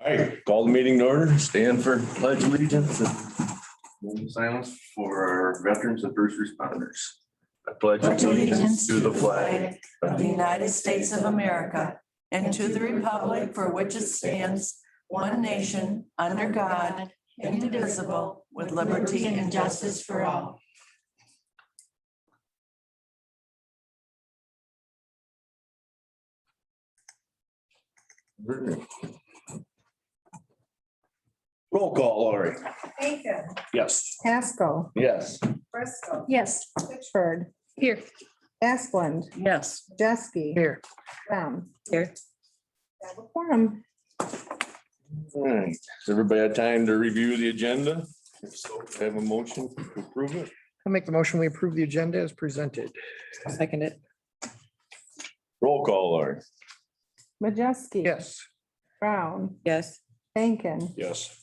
All right, call the meeting to order, stand for pledge allegiance and silence for our veterans and first responders. I pledge allegiance to the flag of the United States of America and to the republic for which it stands, one nation, under God, indivisible, with liberty and justice for all. Roll call, Lori. Aiken, Yes. Pasco, Yes. Bristol, Yes. Fitchburg, Here. Asplund, Yes. Jeske. Here. Brown. Here. Have a quorum. All right, has everybody had time to review the agenda? If so, have a motion to approve it? I'll make the motion. We approve the agenda as presented. Second it. Roll call, Lori. Majeski. Yes. Brown, Yes. Aiken, Yes.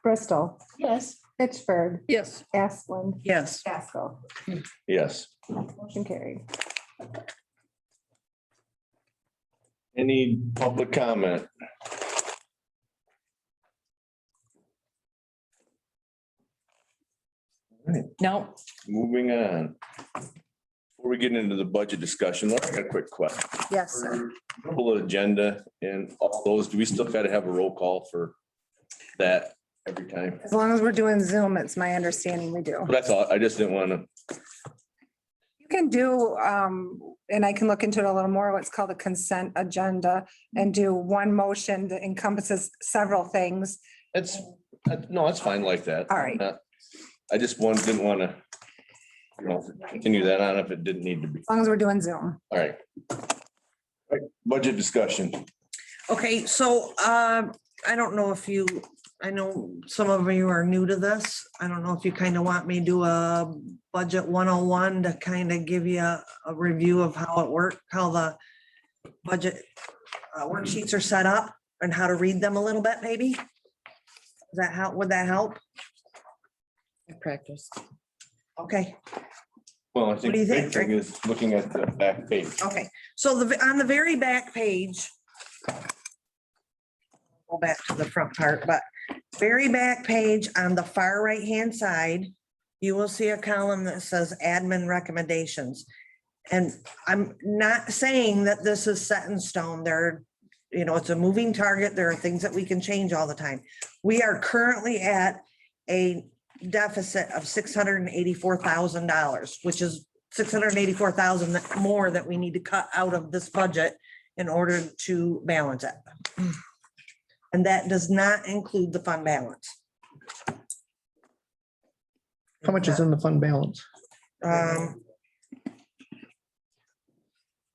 Bristol, Yes. Fitchburg, Yes. Asplund, Yes. Pasco. Yes. Motion carried. Any public comment? All right, No. moving on. Before we get into the budget discussion, let's get a quick question. Yes, sir. Full agenda and all those, do we still got to have a roll call for that every time? As long as we're doing Zoom, it's my understanding we do. That's all. I just didn't want to. You can do, and I can look into it a little more, what's called a consent agenda and do one motion that encompasses several things. No, it's fine like that. All right. I just didn't want to, continue that on if it didn't need to be. As long as we're doing Zoom. All right. All right, budget discussion. Okay, so I don't know if you, I know some of you are new to this. I don't know if you kind of want me to do a budget 101 to kind of give you a review of how it worked, how the budget worksheets are set up and how to read them a little bit, maybe? Does that help? Would that help? Practice. Okay. Well, I What think do the you big think, thing Rick? is looking at the back page. Okay, so on the very back page, go back to the front part, but very back page on the far right-hand side, you will see a column that says admin recommendations. And I'm not saying that this is set in stone. It's a moving target. There are things that we can change all the time. We are currently at a deficit of $684,000, which is $684,000 more that we need to cut out of this budget in order to balance it. And that does not include the fund balance. How much is in the fund balance?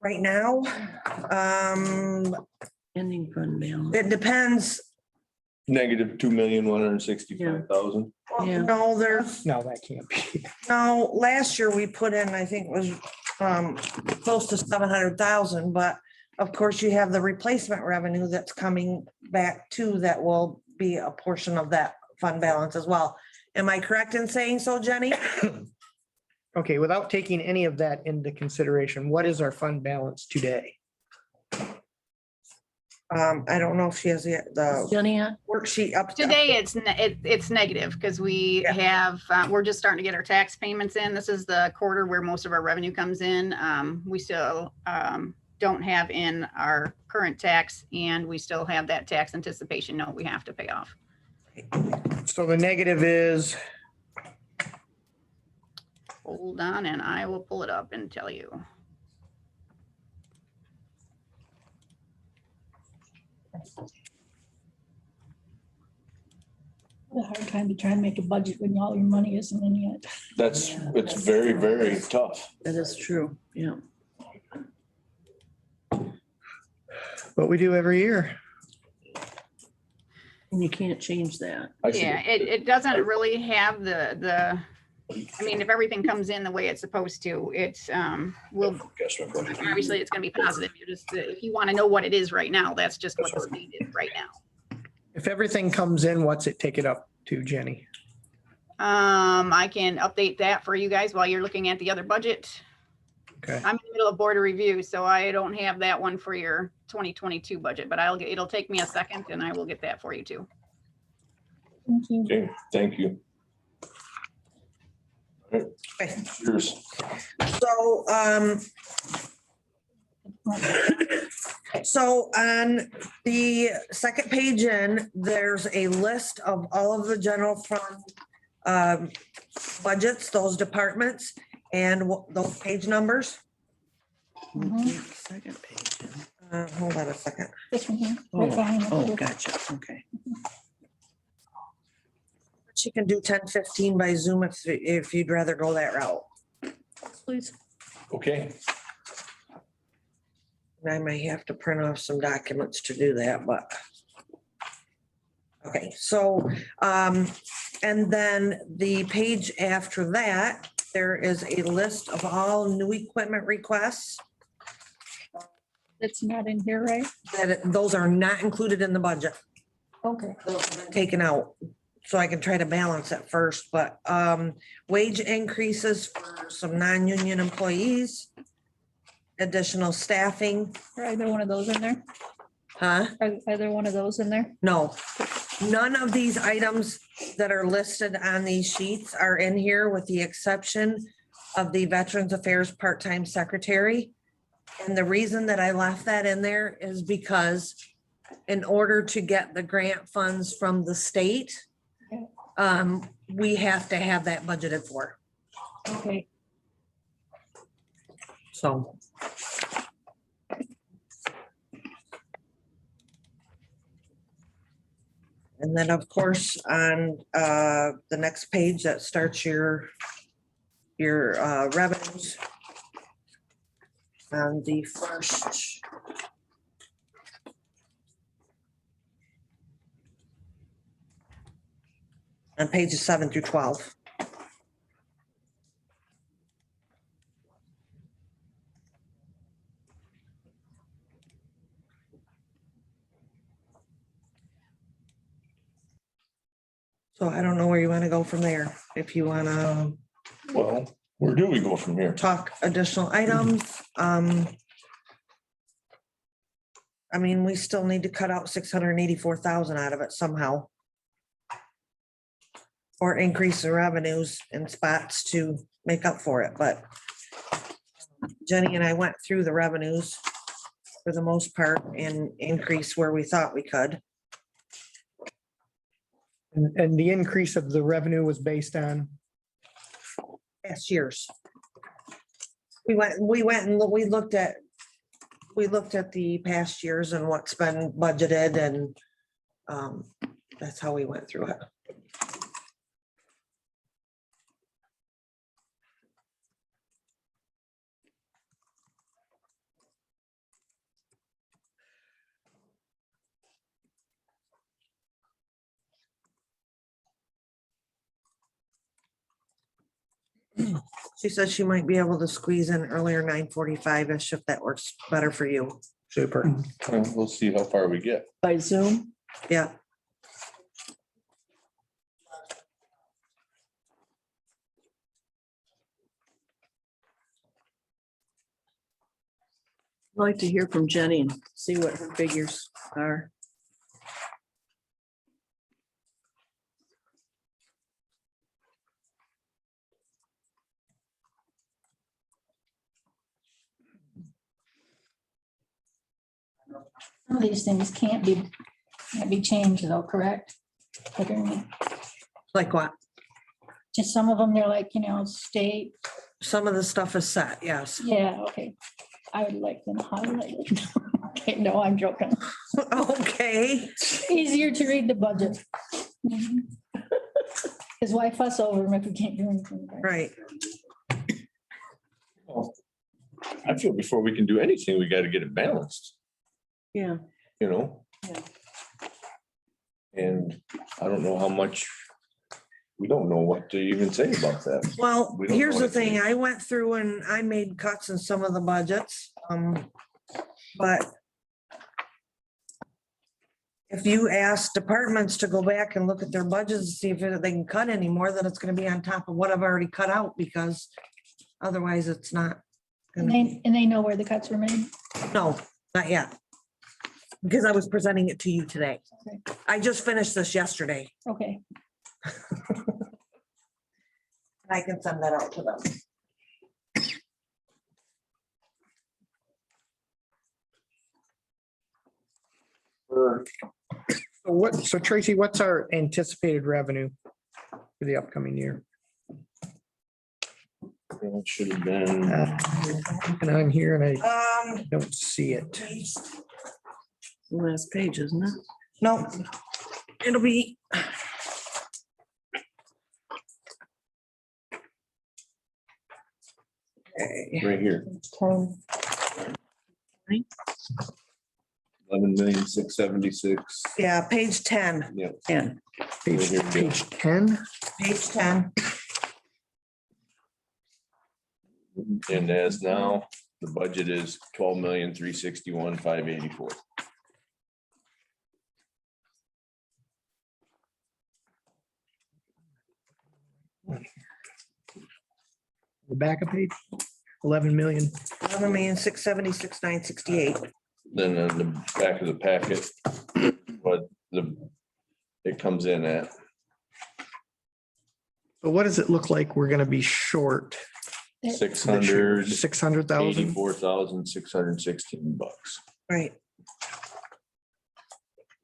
Right now, Ending fund balance. it depends. Negative $2,165,000. Yeah. No, there's, No, that can't be. no, last year we put in, I think it was close to 700,000, but of course you have the replacement revenue that's coming back too, that will be a portion of that fund balance as well. Am I correct in saying so, Jenny? Okay, without taking any of that into consideration, what is our fund balance today? I don't know if she has the Jenny, worksheet up. Today, it's negative because we have, we're just starting to get our tax payments in. This is the quarter where most of our revenue comes in. We still don't have in our current tax, and we still have that tax anticipation note we have to pay off. So the negative is, Hold on, and I will pull it up and tell you. A hard time to try and make a budget when all your money isn't in yet. It's very, very tough. that is true. Yeah. what we do every year. And you can't change that. I see Yeah, it doesn't really have I mean, if everything comes in the way it's supposed to, it's, obviously it's gonna be positive. You're just, if you want to know what it is right now, that's just what the state is right now. If everything comes in, what's it take it up to, Jenny? I can update that for you guys while you're looking at the other budget. I'm in the middle of board of review, so I don't have that one for your 2022 budget, but it'll take me a second and I will get that for you too. Thank you. Okay, thank you. All right, Okay. yours. So, so on the second page in, there's a list of all of the general fund budgets, those departments, and those page numbers. Mhm. Second page. Hold on a second. This one here, right behind the Oh, photo. gotcha. Okay. She can do 10-15 by Zoom if you'd rather go that route. Please. Okay, I may have to print off some documents to do that, but. Okay, so, and then the page after that, there is a list of all new equipment requests. It's not in here, right? Those are not included in the budget, Okay. taken out. So I can try to balance it first, but, wage increases for some non-union employees. Additional staffing, Are either one of those in there? huh? Are either one of those in there? No, none of these items that are listed on these sheets are in here with the exception of the Veterans Affairs part-time secretary. And the reason that I left that in there is because in order to get the grant funds from the state, we have to have that budgeted for, Okay. so. And then, of course, on the next page that starts your revenues. On the first. On pages 7 through 12. So I don't know where you want to go from there. If you want to well, where do we go from here? talk additional items, I mean, we still need to cut out 684,000 out of it somehow. Or increase the revenues in spots to make up for it, but Jenny and I went through the revenues for the most part and increase where we thought we could. And the increase of the revenue was based on, Past years. We went and we looked at the past years and what's been budgeted and that's how we went through it. She says she might be able to squeeze in earlier 9:45-ish if that works better for you. super. We'll see how far we get. By Zoom? Yeah. I'd like to hear from Jenny and see what her figures are. Some of these things can't be changed though, correct? Like, Like what? just some of them, they're like, state, Some of the stuff is set, yes. yeah, okay. I would like them highlighted. Okay, no, I'm joking. Okay. Easier to read the budget. Because why fuss over them if we can't do anything? Right. I feel before we can do anything, we gotta get it balanced, Yeah. you know? Yeah. And I don't know how much, we don't know what to even say about that. Well, We don't here's know the what thing, it is. I went through and I made cuts in some of the budgets, but if you ask departments to go back and look at their budgets, and see if they can cut any more, then it's gonna be on top of what I've already cut out, because otherwise it's not And they know where the cuts were made. No, not yet. Because I was presenting it to you today. I just finished this yesterday. Okay. I can send that out to them. So Tracy, what's our anticipated revenue for the upcoming year? It should have been, And I'm here and I Um, don't see it. Last page, isn't it? no, it'll be. Okay. right here, So 11,676,000. Yeah, page 10, Yep. Yeah. Page 10. page 10. And as now, the budget is 12,361,584. The back of page, 11 million. 11,676,968. Then on the back of the packet, what it comes in at. But what does it look like we're gonna be short? 684,616 $600,000. Right.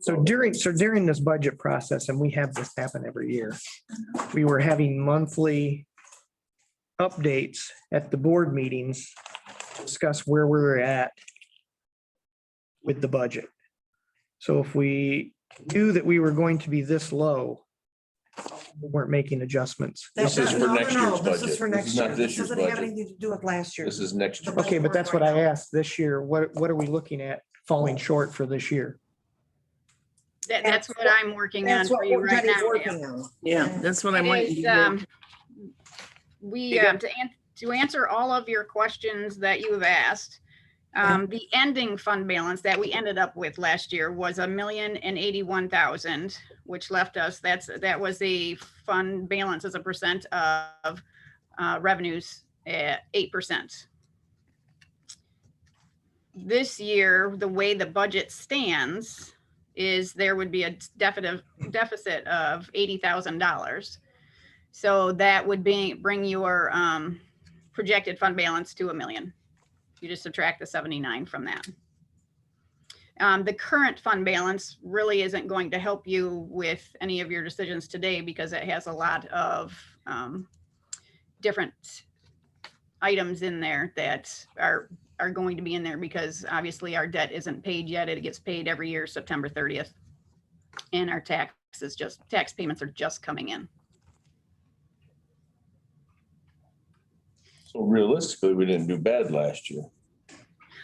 So during this budget process, and we have this happen every year, we were having monthly updates at the board meetings, to discuss where we're at with the budget. So if we knew that we were going to be this low, we weren't making adjustments. This is for next year's This is budget. for This next is not year. this This year's doesn't have budget. anything to do with last year. This is next year. Okay, but that's what I asked this year. What are we looking at falling short for this year? That's what I'm working on That's for what you we're right now. Dan. working on. Yeah, that's what I'm It waiting to is, hear. We, to answer all of your questions that you have asked, the ending fund balance that we ended up with last year was $1,081,000, which left us, that was a fund balance as a percent of revenues at 8%. This year, the way the budget stands is there would be a deficit of $80,000. So that would bring your projected fund balance to $1 million. You just subtract the 79 from that. The current fund balance really isn't going to help you with any of your decisions today because it has a lot of different items in there that are going to be in there because obviously our debt isn't paid yet. It gets paid every year, September 30th. And our tax payments are just coming in. So realistically, we didn't do bad last year.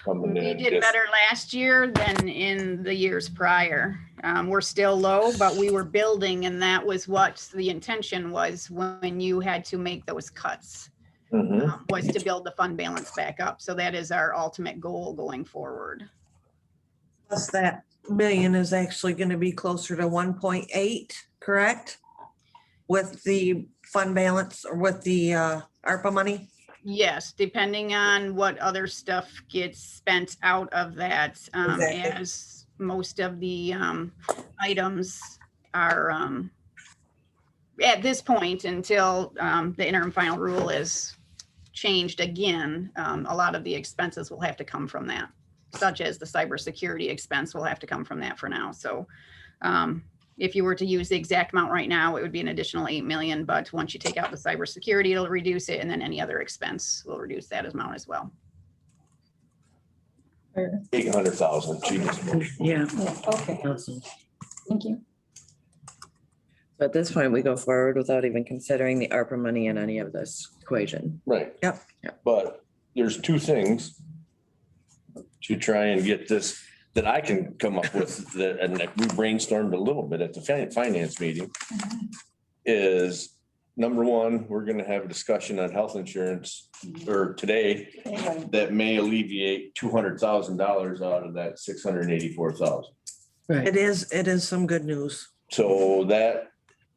Coming We in did just- better last year than in the years prior. We're still low, but we were building, and that was what the intention was when you had to make those cuts, Mhm. was to build the fund balance back up. So that is our ultimate goal going forward. Plus that million is actually going to be closer to 1.8, correct? With the fund balance or with the ARPA money? Yes, depending on what other stuff gets spent out of that, Exactly. as most of the items are at this point until the interim final rule is changed again, a lot of the expenses will have to come from that, such as the cybersecurity expense will have to come from that for now. So if you were to use the exact amount right now, it would be an additional 8 million, but once you take out the cybersecurity, it'll reduce it, and then any other expense will reduce that amount as well. 800,000, Jesus. Yeah. Yeah, okay, thank you. So at this point, we go forward without even considering the ARPA money in any of this equation. Right. Yep. But there's two things to try and get this, that I can come up with, that, and that we brainstormed a little bit at the finance meeting, is number one, we're gonna have a discussion on health insurance, or today, that may alleviate $200,000 out of that 684,000. It is some good news. So that,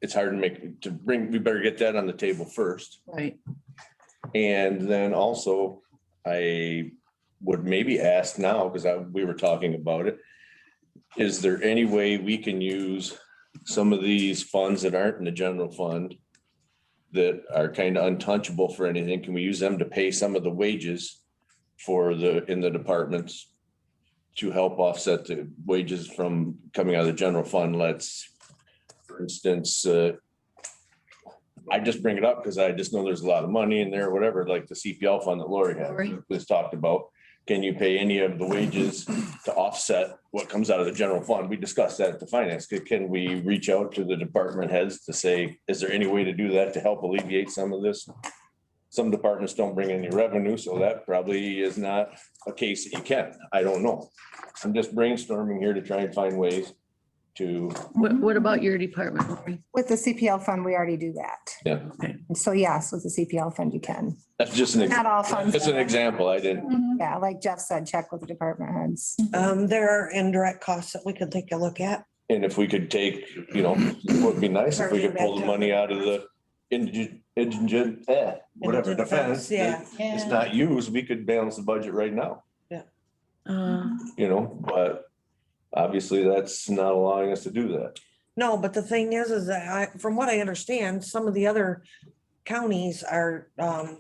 it's hard to bring, we better get that on the table first. Right. And then also, I would maybe ask now, because we were talking about it. Is there any way we can use some of these funds that aren't in the general fund that are kind of untouchable for anything? Can we use them to pay some of the wages in the departments to help offset the wages from coming out of the general fund? For instance, I just bring it up because I just know there's a lot of money in there, whatever, like the CPL fund that Lori was talked about. Can you pay any of the wages to offset what comes out of the general fund? We discussed that at the finance. Can we reach out to the department heads to say, is there any way to do that to help alleviate some of this? Some departments don't bring any revenue, so that probably is not a case that you can. I don't know. I'm just brainstorming here to try and find ways to, What about your department, Lori? With the CPL fund, we already do that. yeah, And so yes, with the CPL fund, you can. that's just an, Not all funds. it's an example. I didn't, Yeah, like Jeff said, check with the department heads. There are indirect costs that we could take a look at. and if we could take, it would be nice if we could pull the money out of the indigent, whatever Indigent defense. defense, yeah. that It's not used, we could balance the budget right now, but obviously that's not allowing us to do that. No, but the thing is that from what I understand, some of the other counties are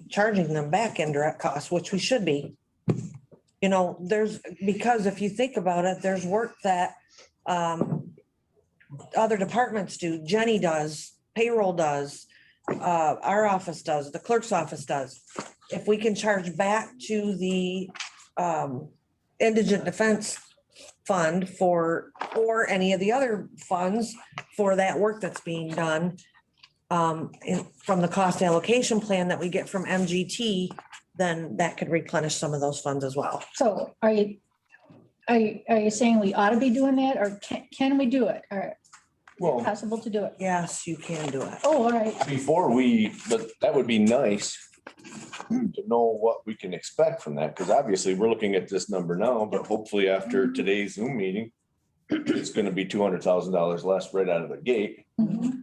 charging them back indirect costs, which we should be. Because if you think about it, there's work that other departments do. Jenny does, payroll does, our office does, the clerk's office does. If we can charge back to the indigent defense fund or any of the other funds for that work that's being done from the cost allocation plan that we get from MGT, then that could replenish some of those funds as well. So are you saying we ought to be doing that, or can we do it? Or is Well, it possible to do it? Yes, you can do it. Oh, all right. but that would be nice to know what we can expect from that, because obviously we're looking at this number now, but hopefully after today's Zoom meeting, it's gonna be $200,000 less right out of the gate. Mhm.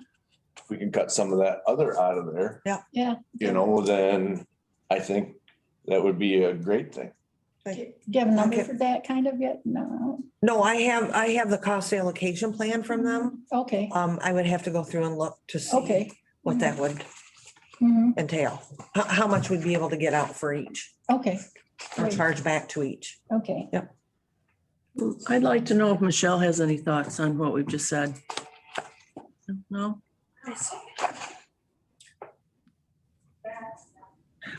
If we can cut some of that other out of there, Yeah. then I think that would be a great thing. Do you have a number for that kind of yet? No. No, I have the cost allocation plan from them. Okay, I would have to go through and look to see okay. what that would Mhm. entail. How much we'd be able to get out for each Okay, or Great. charge back to each. okay. I'd like to know if Michelle has any thoughts on what we've just said. No?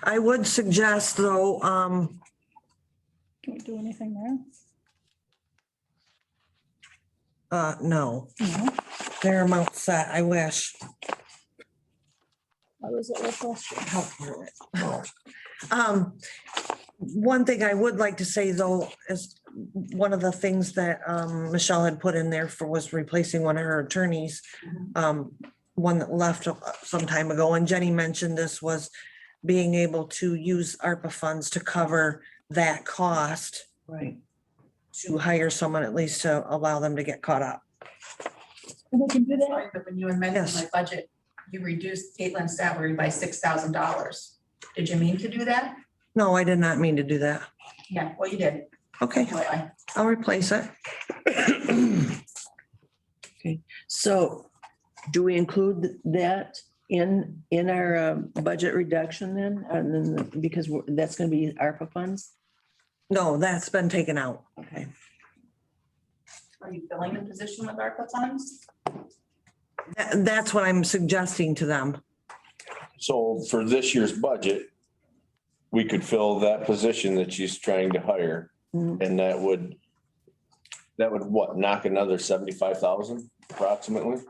I would suggest though, Can we do anything there? no, No. their amount set, I wish. What was it with us? One thing I would like to say though, is one of the things that Michelle had put in there was replacing one of her attorneys. One that left some time ago, and Jenny mentioned this was being able to use ARPA funds to cover that cost Right. to hire someone at least to allow them to get caught up. We can do that? But when you amended Yes. my budget, you reduced Caitlin's salary by $6,000. Did you mean to do that? No, I did not mean to do that. Yeah, well, you did. Okay, FYI. I'll replace it. So do we include that in our budget reduction then? And then, because that's gonna be ARPA funds? No, that's been taken out. Okay. Are you filling the position with ARPA funds? That's what I'm suggesting to them. So for this year's budget, we could fill that position that she's trying to hire, Mhm. and that would what, knock another 75,000 approximately?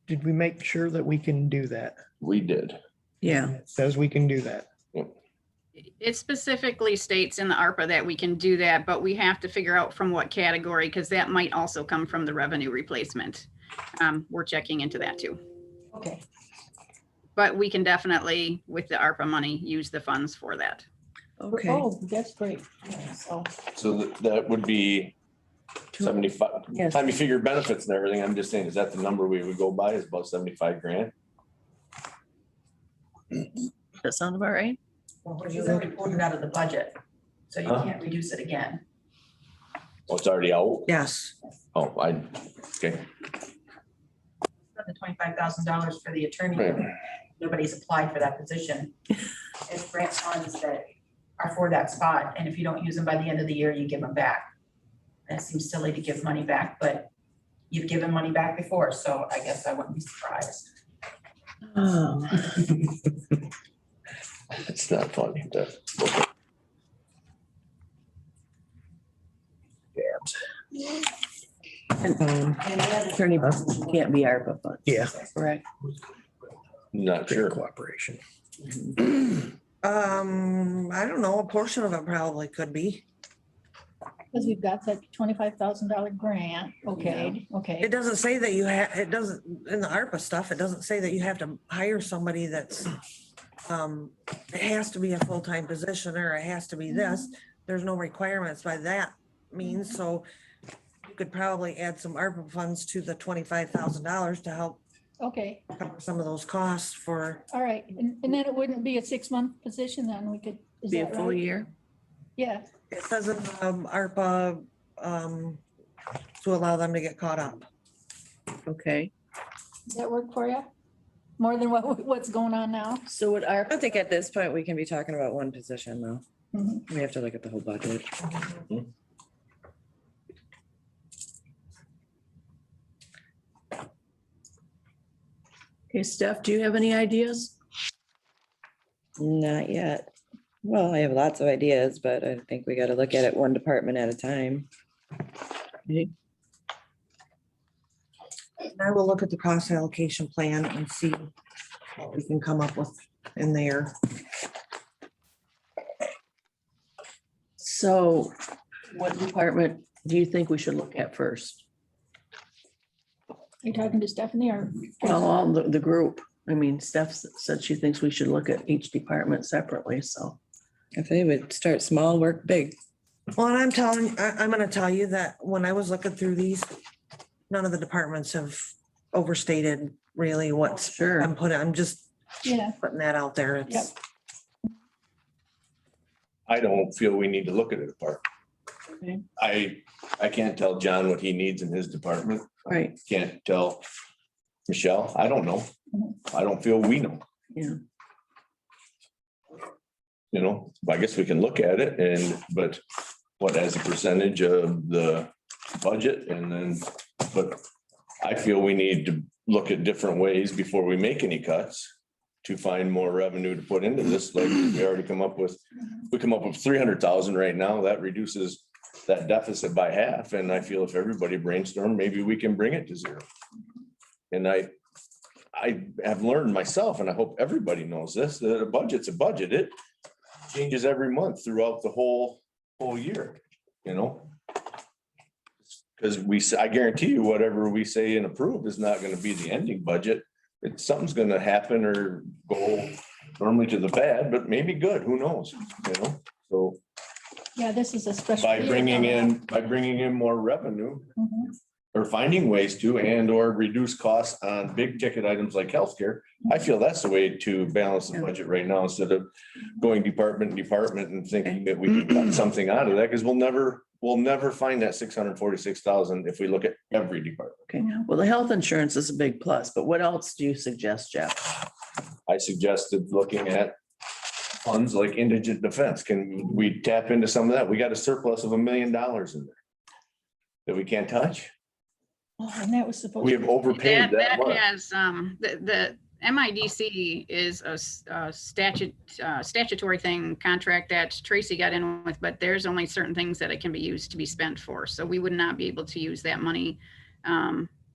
Did we make sure that we can do that? We did. Yeah. It says we can do that. It specifically states in the ARPA that we can do that, but we have to figure out from what category, because that might also come from the revenue replacement. We're checking into that too. Okay. But we can definitely, with the ARPA money, use the funds for that. Okay. Oh, that's great. So, So that would be 75. Yes. Time you figure benefits and everything, I'm just saying, is that the number we would go by, is about 75 grand? That sound about right? Well, she's already pulled it out of the budget, so you Huh? can't reduce it again. Oh, it's already out? Yes. Oh, okay. The $25,000 for the attorney, Right. nobody's applied for that position. It's grant funds that are for that spot, and if you don't use them by the end of the year, you give them back. That seems silly to give money back, but you've given money back before, so I guess I wouldn't be surprised. Oh, It's not funny. attorney can't be ARPA funds. Yeah. Correct. Not Great sure. cooperation. I don't know, a portion of it probably could be. Because we've got that $25,000 grant. Okay, okay. It doesn't say that you have, it doesn't, in the ARPA stuff, it doesn't say that you have to hire somebody that's, it has to be a full-time position or it has to be this. There's no requirements by that means, so you could probably add some ARPA funds to the $25,000 to help Okay, cover some of those costs for, all right. And then it wouldn't be a 6-month position then we could, is Be a that full right? year. Yeah, it says in ARPA, to allow them to get caught up. Okay. does that work for you? More than what's going on now? So would I ARPA, don't think at this point we can be talking about one position though. Mhm. We have to look at the whole budget. okay, Steph, do you have any ideas? Not yet. Well, I have lots of ideas, but I think we gotta look at it one department at a time. And I will look at the cost allocation plan and see what we can come up with in there. So what department do you think we should look at first? Are you talking to Stephanie or? Well, all the group. I mean, Steph said she thinks we should look at each department separately, so. If they would start small, work big. Well, and I'm gonna tell you that when I was looking through these, none of the departments have overstated really what's Sure. I'm just Yeah, putting that out there. It's, I don't feel we need to look at it apart. Okay. I can't tell John what he needs in his department. Right, Can't tell Michelle. I don't know. I don't feel we know. yeah. You know, I guess we can look at it but what as a percentage of the budget and then, but I feel we need to look at different ways before we make any cuts to find more revenue to put into this, like we already come up with, we come up with 300,000 right now, that reduces that deficit by half, and I feel if everybody brainstorm, maybe we can bring it to zero. And I have learned myself, and I hope everybody knows this, that a budget's a budget. It changes every month throughout the whole year, you know? Because I guarantee you, whatever we say and approve is not gonna be the ending budget. It's something's gonna happen or go normally to the bad, but maybe good, who knows, you know? So yeah, this is a special. by year bringing in more revenue Mhm. or finding ways to and or reduce costs on big ticket items like healthcare, I feel that's the way to balance the budget right now, instead of going department to department and thinking that we can cut something out of that, because we'll never find that 646,000 if we look at every department. Okay, well, the health insurance is a big plus, but what else do you suggest, Jeff? I suggested looking at funds like indigent defense. Can we tap into some of that? We got a surplus of $1 million in there that we can't touch. Oh, and that was supposed. We have overpaid that That much. has, the MIDC is a statutory thing, contract that Tracy got in with, but there's only certain things that it can be used to be spent for. So we would not be able to use that money,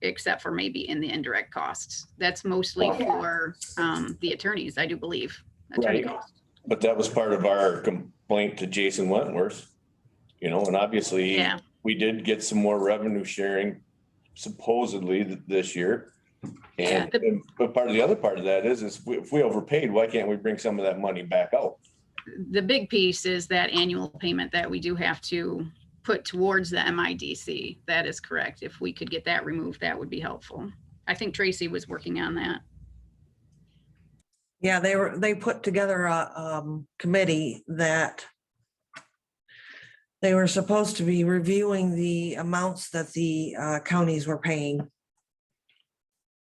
except for maybe in the indirect costs. That's mostly for the attorneys, I do believe. attorney Right. costs. But that was part of our complaint to Jason Wentworth, you know, and obviously Yeah. we did get some more revenue sharing supposedly this year. Yeah, But part of the other part of that is if we overpaid, why can't we bring some of that money back out? The big piece is that annual payment that we do have to put towards the MIDC. That is correct. If we could get that removed, that would be helpful. I think Tracy was working on that. Yeah, they put together a committee that they were supposed to be reviewing the amounts that the counties were paying.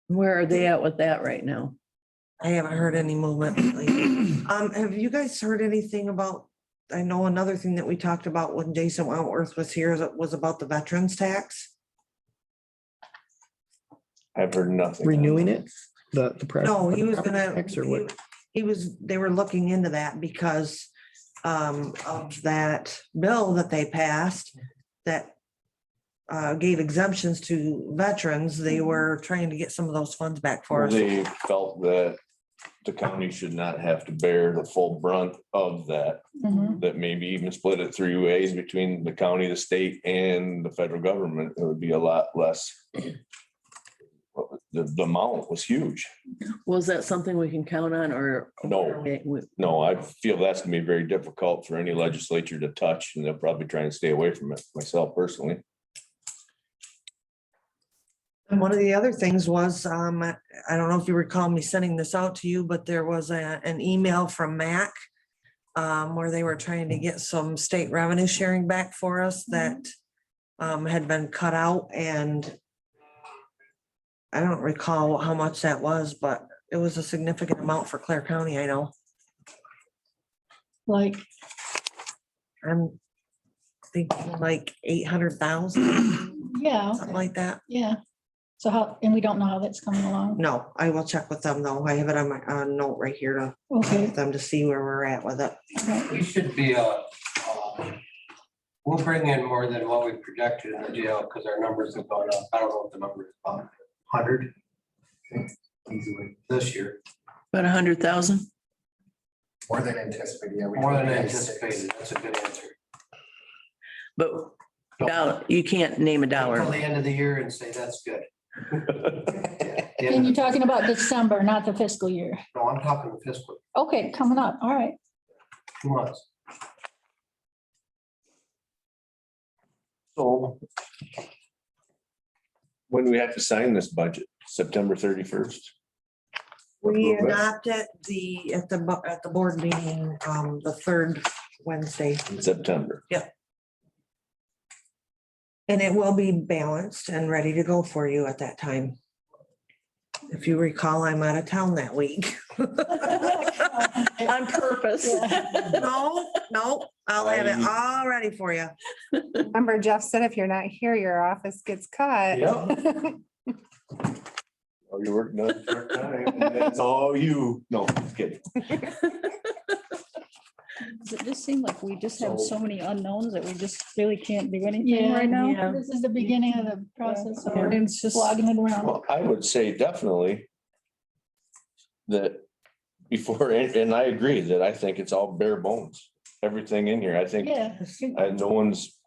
Where are they at with that right now? I haven't heard any movement lately. Have you guys heard anything about, I know another thing that we talked about when Jason Wentworth was here was about the veterans tax. I've heard nothing. Renewing it? The. No, he was gonna, Tax or what? they were looking into that because of that bill that they passed that gave exemptions to veterans. They were trying to get some of those funds back for us. They felt that the county should not have to bear the full brunt of that, Mhm. that maybe even split it 3 ways between the county, the state and the federal government. It would be a lot less. The amount was huge. Was that something we can count on or? No. No, I feel that's gonna be very difficult for any legislature to touch, and they'll probably try and stay away from it, myself personally. And one of the other things was, I don't know if you recall me sending this out to you, but there was an email from MAC where they were trying to get some state revenue sharing back for us that had been cut out, and I don't recall how much that was, but it was a significant amount for Clare County, I know. Like, I'm thinking like 800,000, yeah, something like that. yeah. So how, and we don't know how that's coming along. No, I will check with them though. I have it on my note right here to Okay. with them to see where we're at with it. We should be, we'll bring in more than what we projected in the jail because our numbers have gone up. I don't know what the number is, about 100 easily this year. About 100,000? More than anticipated, yeah. More than anticipated. That's a good answer. But you can't name a Until dollar. the end of the year and say that's good. And you're talking about December, not the fiscal year. No, I'm talking fiscal, Okay, coming up. All right. 2 months. So when do we have to sign this budget? September 31st? We adopted at the board meeting, the third Wednesday, In September. and it will be balanced and ready to go for you at that time. If you recall, I'm out of town that week. On purpose. No, I'll have it all ready for you. Remember Jeff said if you're not here, your office gets cut. Yeah. Oh, you're working on it part-time, and that's all you. No, just kidding. Does it just seem like we just have so many unknowns that we just really can't do anything Yeah, right now? yeah. This is the beginning of the process. So Yeah. we're just slogging it around. Well, I would say definitely that before, and I agree that I think it's all bare bones, everything in here. I think Yeah. no one's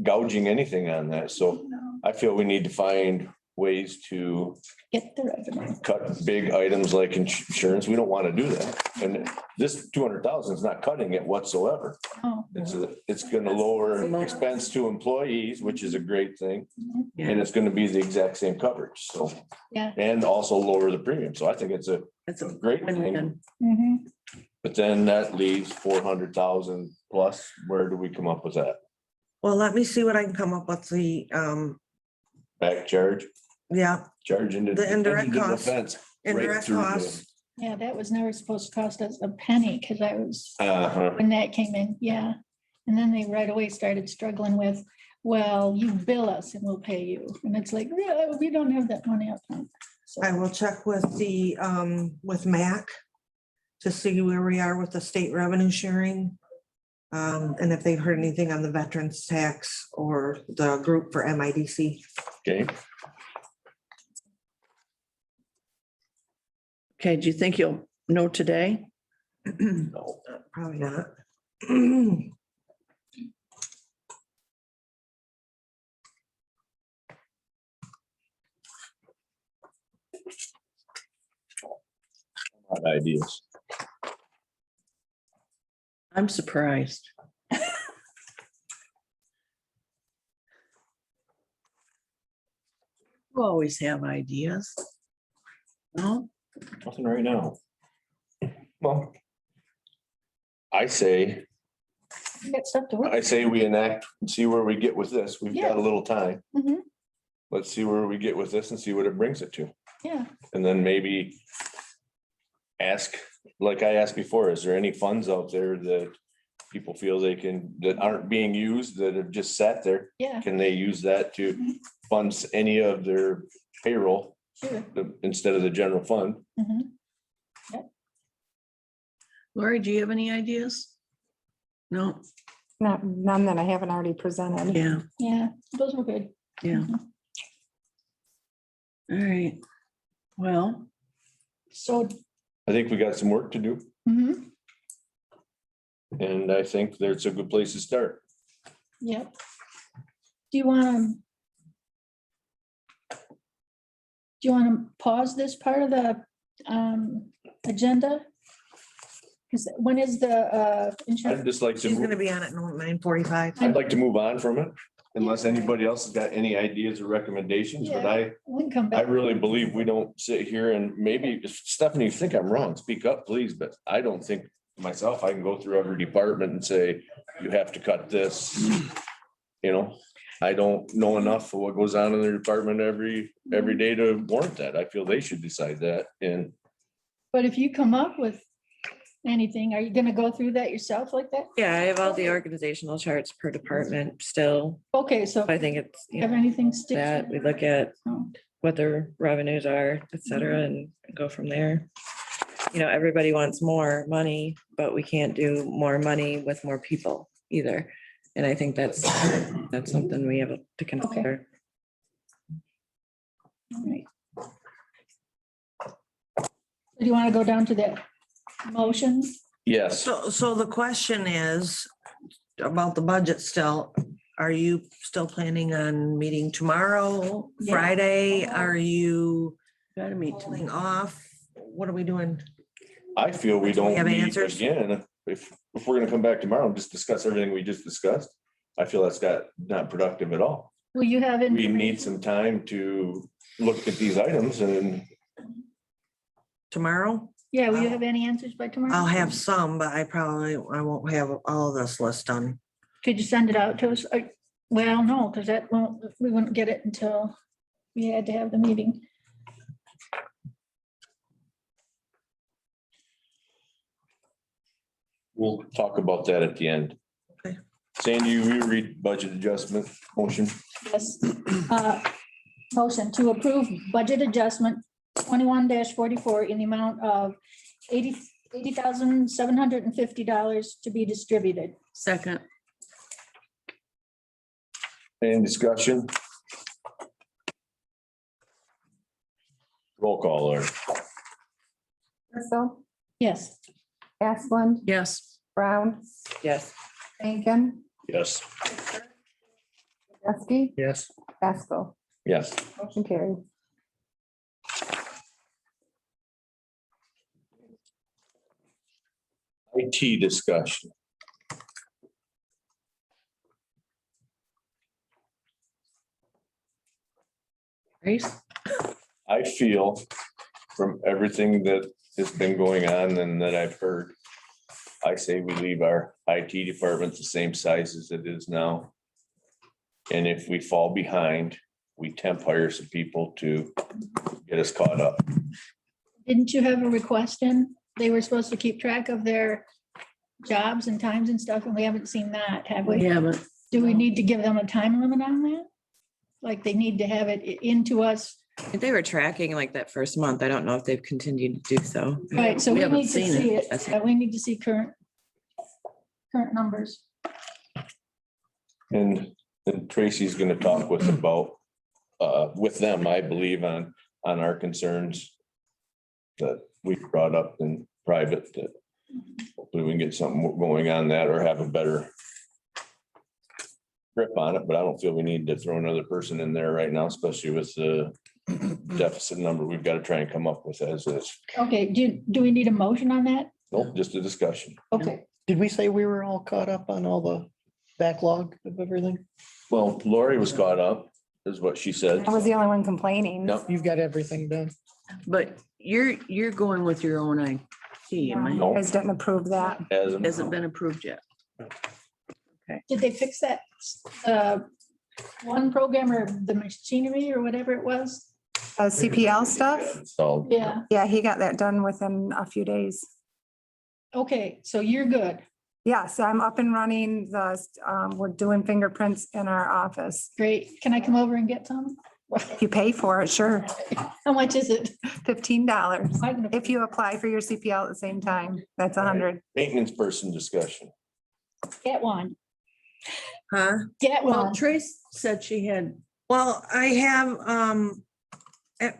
gouging anything on that. So I feel we need to find ways to Get the revenue. cut big items like insurance. We don't want to do that. And this 200,000 is not cutting it whatsoever. Oh, It's going to lower expense to employees, which is a great thing. Yeah. And it's going to be the exact same coverage. So, yeah. and also lower the premium. So I think it's a It's a great thing. win-win. Mhm. But then that leaves 400,000 plus. Where do we come up with that? Well, let me see what I can come up with the, Back charge, charge into The indirect into costs. defense, right indirect through the- costs. Yeah, that was never supposed to cost us a penny because I was, Uh-huh. when that came in, yeah. And then they right away started struggling with, well, you bill us and we'll pay you. And it's like, yeah, we don't have that money up front. So, I will check with the, with MAC to see where we are with the state revenue sharing. And if they've heard anything on the veterans tax or the group for MIDC. Okay, Okay, do you think you'll know today? no. Probably not. Not ideas. I'm surprised. You always have ideas. No? Nothing right now. Well, I say We got stuff to work. we enact and see where we get with this. We've got a little time. Mhm. Let's see where we get with this and see what it brings it to. Yeah, And then maybe ask, like I asked before, is there any funds out there that people feel they can, that aren't being used, that have just sat there? yeah, Can they use that to fund any of their payroll sure. instead of the general fund? Mhm. Lori, do you have any ideas? No, None that I haven't already presented. yeah, Yeah, those were good. yeah. Mhm. All right. Well, So, I think we got some work to do, mhm, and I think that's a good place to start. yep. Do you want to pause this part of the agenda? Because when is the insurance? I'd just like She's gonna to, be on at 9:45. I'd like to move on from it unless anybody else has got any ideas or recommendations, but We can come I back. really believe we don't sit here and maybe if Stephanie, you think I'm wrong, speak up, please, but I don't think myself, I can go through every department and say, you have to cut this. You know, I don't know enough of what goes on in their department every day to warrant that. I feel they should decide that. And But if you come up with anything, are you gonna go through that yourself like that? Yeah, I have all the organizational charts per department still. Okay, so I think it's, you have know, anything stick? that we look at Oh, what their revenues are, et cetera, and go from there. You know, everybody wants more money, but we can't do more money with more people either. And I think that's something we have to consider. all right. Do you want to go down to that motion? yes, So the question is about the budget still. Are you still planning on meeting tomorrow, Yeah. Friday? Are you Gotta meet holding tomorrow. off? What are we doing? I feel we Do we don't have need answers? again, if we're gonna come back tomorrow and just discuss everything we just discussed. I feel that's not productive at all. Will you have? We need information? some time to look at these items and Tomorrow? Yeah, will you have any answers by tomorrow? I'll have some, but I won't have all of this list done. Could you send it out to us? Well, no, because we wouldn't get it until we had to have the meeting. we'll talk about that at the end. Okay. Sandy, you read budget adjustment motion? Yes. Motion to approve budget adjustment 21-44 in the amount of $80,750 to be distributed. Second, Any discussion? Roll call, Lauren. Crystal, Yes. Asplund, yes. Brown, Yes. Rankin, Yes. Jeske, Yes. Pascal. Yes. Motion carried. IT discussion. Grace? I feel from everything that has been going on and that I've heard, I say we leave our IT department the same size as it is now. And if we fall behind, we temp hire some people to get us caught up. Didn't you have a request in? They were supposed to keep track of their jobs and times and stuff, and we haven't seen that, have we? Yeah, but Do we need to give them a time limit on that? Like they need to have it into us, I think they were tracking like that first month. I don't know if they've continued to do so. right? So We we haven't need to seen see it. it. Yeah, we need to see current numbers. And Tracy's gonna talk with with them, I believe, on our concerns that we brought up in private, that hopefully we can get something going on that or have a better grip on it, but I don't feel we need to throw another person in there right now, especially with the deficit number we've got to try and come up with as is. Okay, do we need a motion on that? Nope, just a discussion. Okay, Did we say we were all caught up on all the backlog of everything? Well, Lori was caught up, is what she said. I was the only one complaining. Nope. You've got everything done. you're going with your own You No. guys didn't approve that. Hasn't been approved yet. Did they fix that? One program or the machinery or whatever it was? CPL stuff? So Yeah, Yeah, he got that done within a few days. okay, so you're good. Yes, I'm up and running. We're doing fingerprints in our office. Great. Can I come over and get some? If you pay for it, sure. How much is it? $15. I'm gonna- If you apply for your CPL at the same time, that's $100. maintenance person discussion. Get one. Huh? Get Well, one. Trace said she had, Well, I have,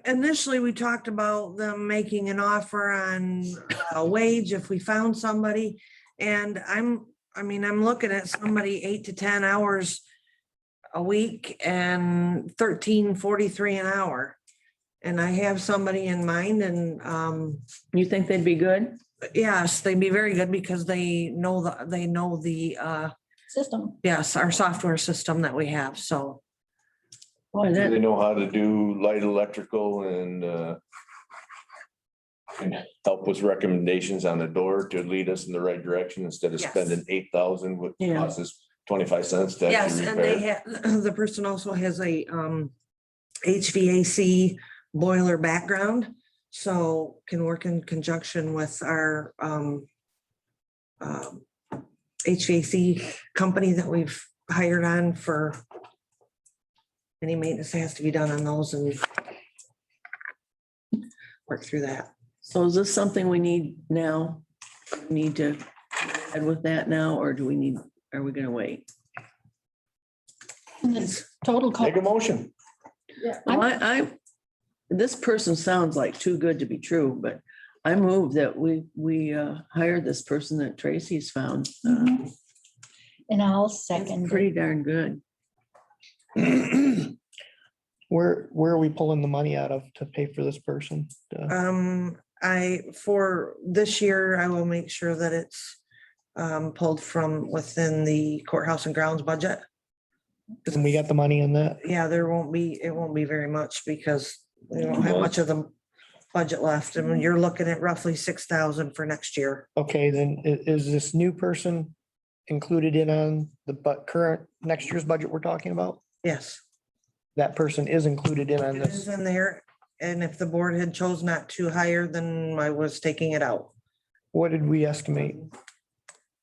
initially, we talked about them making an offer on a wage if we found somebody. And I'm looking at somebody 8 to 10 hours a week and $13.43 an hour. And I have somebody in mind and, you think they'd be good? yes, they'd be very good because they know the, System. yes, our software system that we have, so. Boy, Do they that, know how to do light electrical and help with recommendations on the door to lead us in the right direction instead of Yes. spending 8,000, what Yeah. costs us 25 cents to Yes, actually and they repair. have, the person also has a HVAC boiler background, so can work in conjunction with our HVAC company that we've hired on for any maintenance that has to be done on those and work through that. so is this something we need now? We Need to head with that now, or are we gonna wait? And it's total cost. Make a motion. Well, this person sounds like too good to be true, but I move that we hire this person that Tracy's found. And I'll second. Pretty darn good. Where are we pulling the money out of to pay for this person? For this year, I will make sure that it's pulled from within the courthouse and grounds budget. And we got the money in that? Yeah, it won't be very much because we don't have much of the budget left. And when you're looking at roughly 6,000 for next year. Okay, then is this new person included in on the current next year's budget we're talking about? Yes, That person is included in on it is this. in there. And if the board had chose not to hire, then I was taking it out. What did we estimate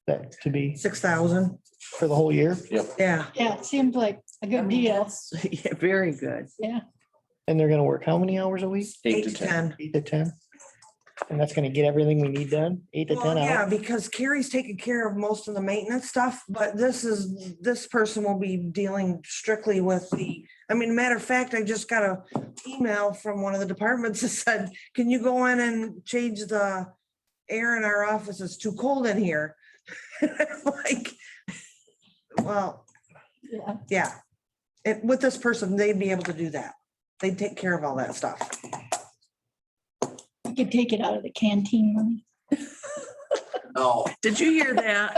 that to be 6,000. for the whole year? Yeah, Yeah, it seemed like a I good mean, deal. that's- Yeah, very good. Yeah. And they're gonna work how many hours a week? 8 to 10. 8 to 10? And that's gonna get everything we need done, 8 to 10 Well, yeah, hours? because Carrie's taking care of most of the maintenance stuff, but this person will be dealing strictly with matter of fact, I just got a email from one of the departments that said, can you go in and change the air in our office? It's too cold in here. Like, well, Yeah. yeah. With this person, they'd be able to do that. They'd take care of all that stuff. You could take it out of the canteen money. No. Did you hear that?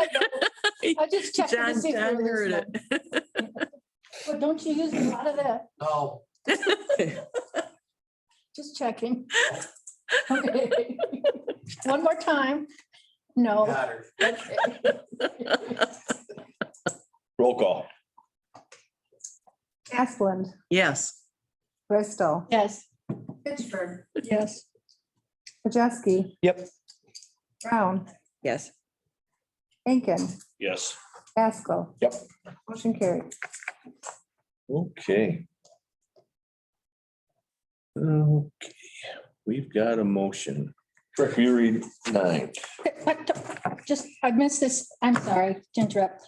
I just checked. to John, see if John there was heard one. it. But don't you use a lot of that? No. Just checking. Okay. One more time. No. Got her. Okay. Roll call. Asplund, Yes. Bristol, Yes. Pittsburgh, Yes. Majeski, Yep. Brown, Yes. Rankin, Yes. Haskell. Yep. Motion carried. Okay. Okay, we've got a motion. Rick, you read 9. Just, I missed this, I'm sorry to interrupt.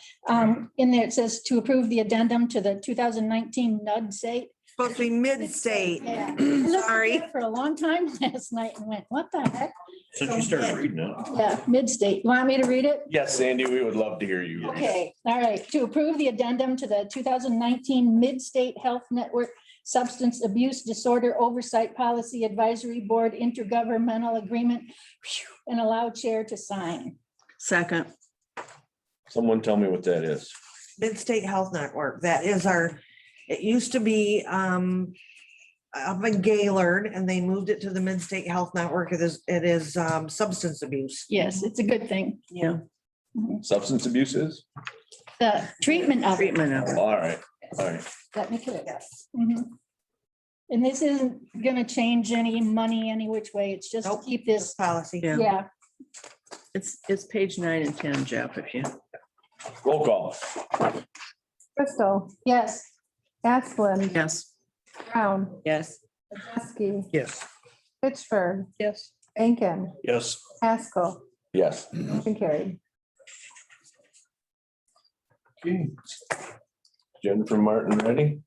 In there, it says to approve the addendum to the 2019 NUD state. Supposed to be mid-state. Yeah. I looked at Sorry. that For a long time last night and went, what the heck? Since you started reading it. Yeah, mid-state. You want me to read it? Yes, Sandy, we would love to hear you. read it. Okay, all right. To approve the addendum to the 2019 Mid-State Health Network Substance Abuse Disorder Oversight Policy Advisory Board Intergovernmental Agreement and allow chair to sign. Second. Someone tell me what that is. Mid-State Health Network, that is it used to be up in Gaylord and they moved it to the Mid-State Health Network. It is substance abuse. Yes, it's a good thing. Yeah, Substance abuse is? The treatment of it. treatment of it. All right, all right. That make it. Yes. Mhm. And this isn't gonna change any money any which way. It's just to Nope. keep This this, policy. Yeah, yeah. it's page 9 and 10, Jeff, if you. Roll call. Crystal, Yes, Asplin, Yes. Brown, Yes. Majeski, Yes. Pittsburgh, yes. Rankin, Yes. Haskell, Yes. motion carried. Okay. Jennifer Martin, ready?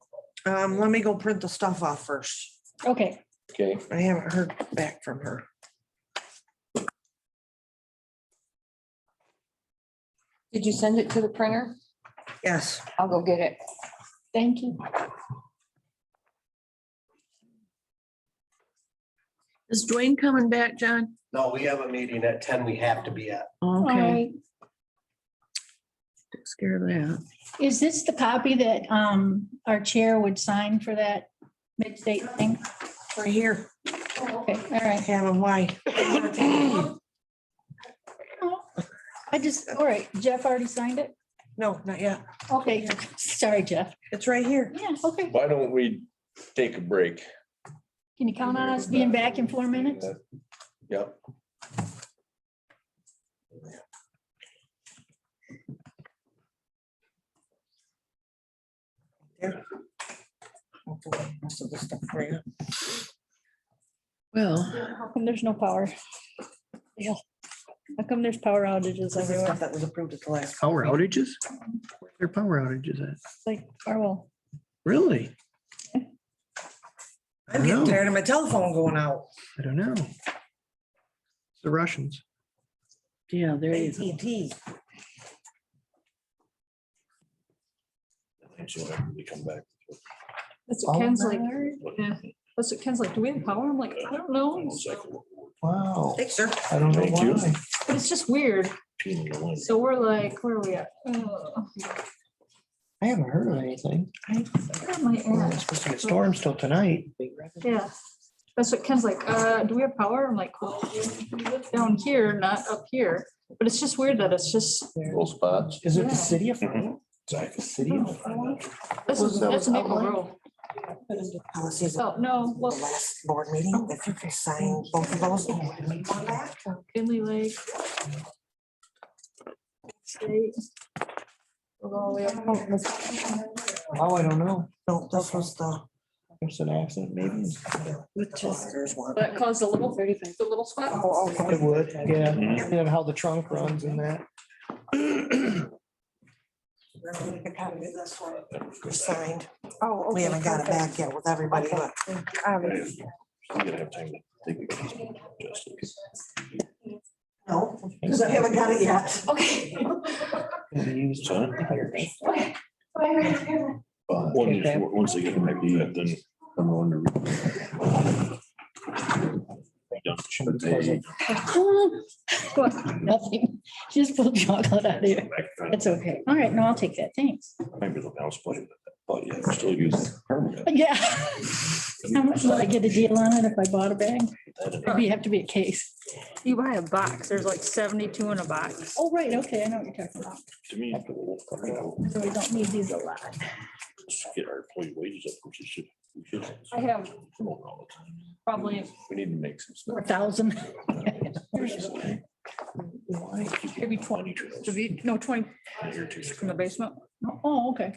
Let me go print the stuff off first. Okay, Okay. I haven't heard back from her. Did you send it to the printer? Yes. I'll go get it. thank you. Is Dwayne coming back, John? No, we have a meeting at 10 we have to be at. All Okay, right. took care of that. Is this the copy that our chair would sign for that mid-state thing? Right here. Okay, all right. Have them, why? All right, Jeff already signed it? No, not yet. Okay, sorry, Jeff. It's right here. Yeah, okay. Why don't we take a break? Can you count on us being back in 4 minutes? Yep. Most of the stuff for you. Well, How come there's no power? Yeah. How come there's power outages This is everywhere? stuff that was approved at the last. Power outages? Where are their power outages at? Like, Farwell. Really? I'm getting tired of my telephone going out. I don't know. It's the Russians. yeah, there you go. AT&T. We come back. That's what Ken's like. That's what Ken's like, do we have power? I'm like, I don't know, Wow. Thanks, sir. I don't know Thank you. why. but it's just weird. So we're like, where are we at? I haven't heard of anything. Where am I We're at? supposed to get storms till tonight. Yeah. That's what Ken's like, do we have power? I'm like, well, we live down here, not up here. But it's just weird that it's just, Little spots. Is it Yeah. the city of Farmville? Exactly. City of that's Maple Grove. Policies. Oh, no, The well, last board meeting, if you can sign both of those. Kinley Lake. State. We're all the way up. Oh, I don't know. No, this was the. There's an accident maybe. Which is. There's one. That caused a little, the little spot. Oh, okay. It would, yeah. Mhm. And how the trunk runs and that. Make a copy of this one. It's signed. Oh, okay. We haven't got it back yet with everybody, but Obviously. We gotta have time to take it. Justice. no, because I haven't got it yet. Okay. Son? Once they get them back to you, then I'm on to. Nothing. Just pull chocolate out of here. It's okay. All right, no, I'll take that. Thanks. Maybe the mouse play, but yeah, we're still using permanent. Yeah. How much would I get a deal on it if I bought a bag? Maybe you have to be a case. You buy a box, there's like 72 in a box. Oh, right, okay, I know what you're talking about. To me, So we don't need these a lot. let's get our employee wages up, which is we should. I have Come on all the time. probably We need to make some stuff. 4,000. Maybe 20, no, 20 from the basement. Oh, okay.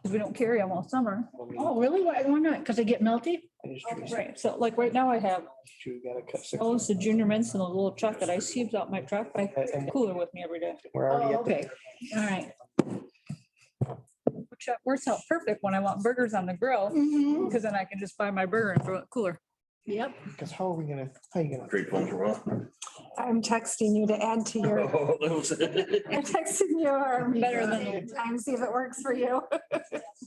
Because we don't carry them all summer. Oh, really? Why not? Because they get melty? Right, so like right now I have You gotta cut six. those, the junior mints and a little truck that I sieves out my truck. I have a cooler with me every day. We're already Oh, at the. okay. All right. Which works out perfect when I want burgers on the grill, because then I can just buy my burger and throw it in the cooler. Yep. Because how are we gonna, how you gonna? Great bunch of rock. I'm texting you to add to your, Oh, that was it. I'm texting your. Better than- Time, see if it works for you.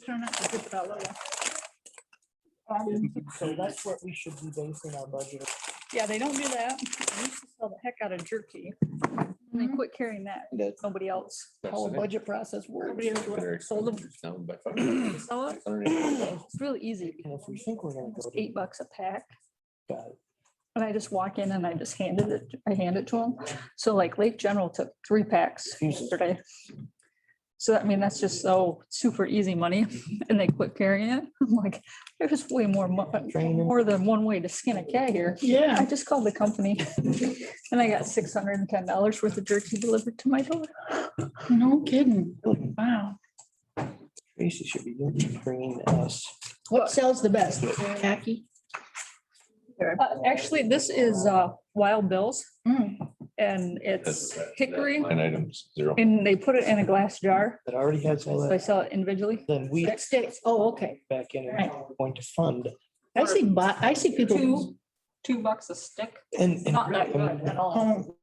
Try not to dip it out low. So that's what we should be basing our budget. Yeah, they don't do that. They used to sell the heck out of jerky. And they quit carrying that. That's Nobody else. how a budget process works. Nobody else sold them. Down by five. Sell it. $680. really easy. And if we think we're gonna go. It's $8 a pack. Got it. And I just walk in and I just hand it to them. So like Lake General took 3 packs yesterday. So I mean, that's just so super easy money and they quit carrying it. I'm like, there's way more than one way to skin a cat here. Yeah. I just called the company and I got $610 worth of jerky delivered to my door. No kidding. Wow. Tracy should be bringing us. What sells the best? Teriyaki? Actually, this is Wild Bill's Mm. and it's hickory Line items, 0. and they put it in a glass jar. That already has all So I that. sell it individually. Then we That sticks. Oh, okay. back in and Right. we're going to fund. I see people. $2 a stick. And. Not that good at all. Oh,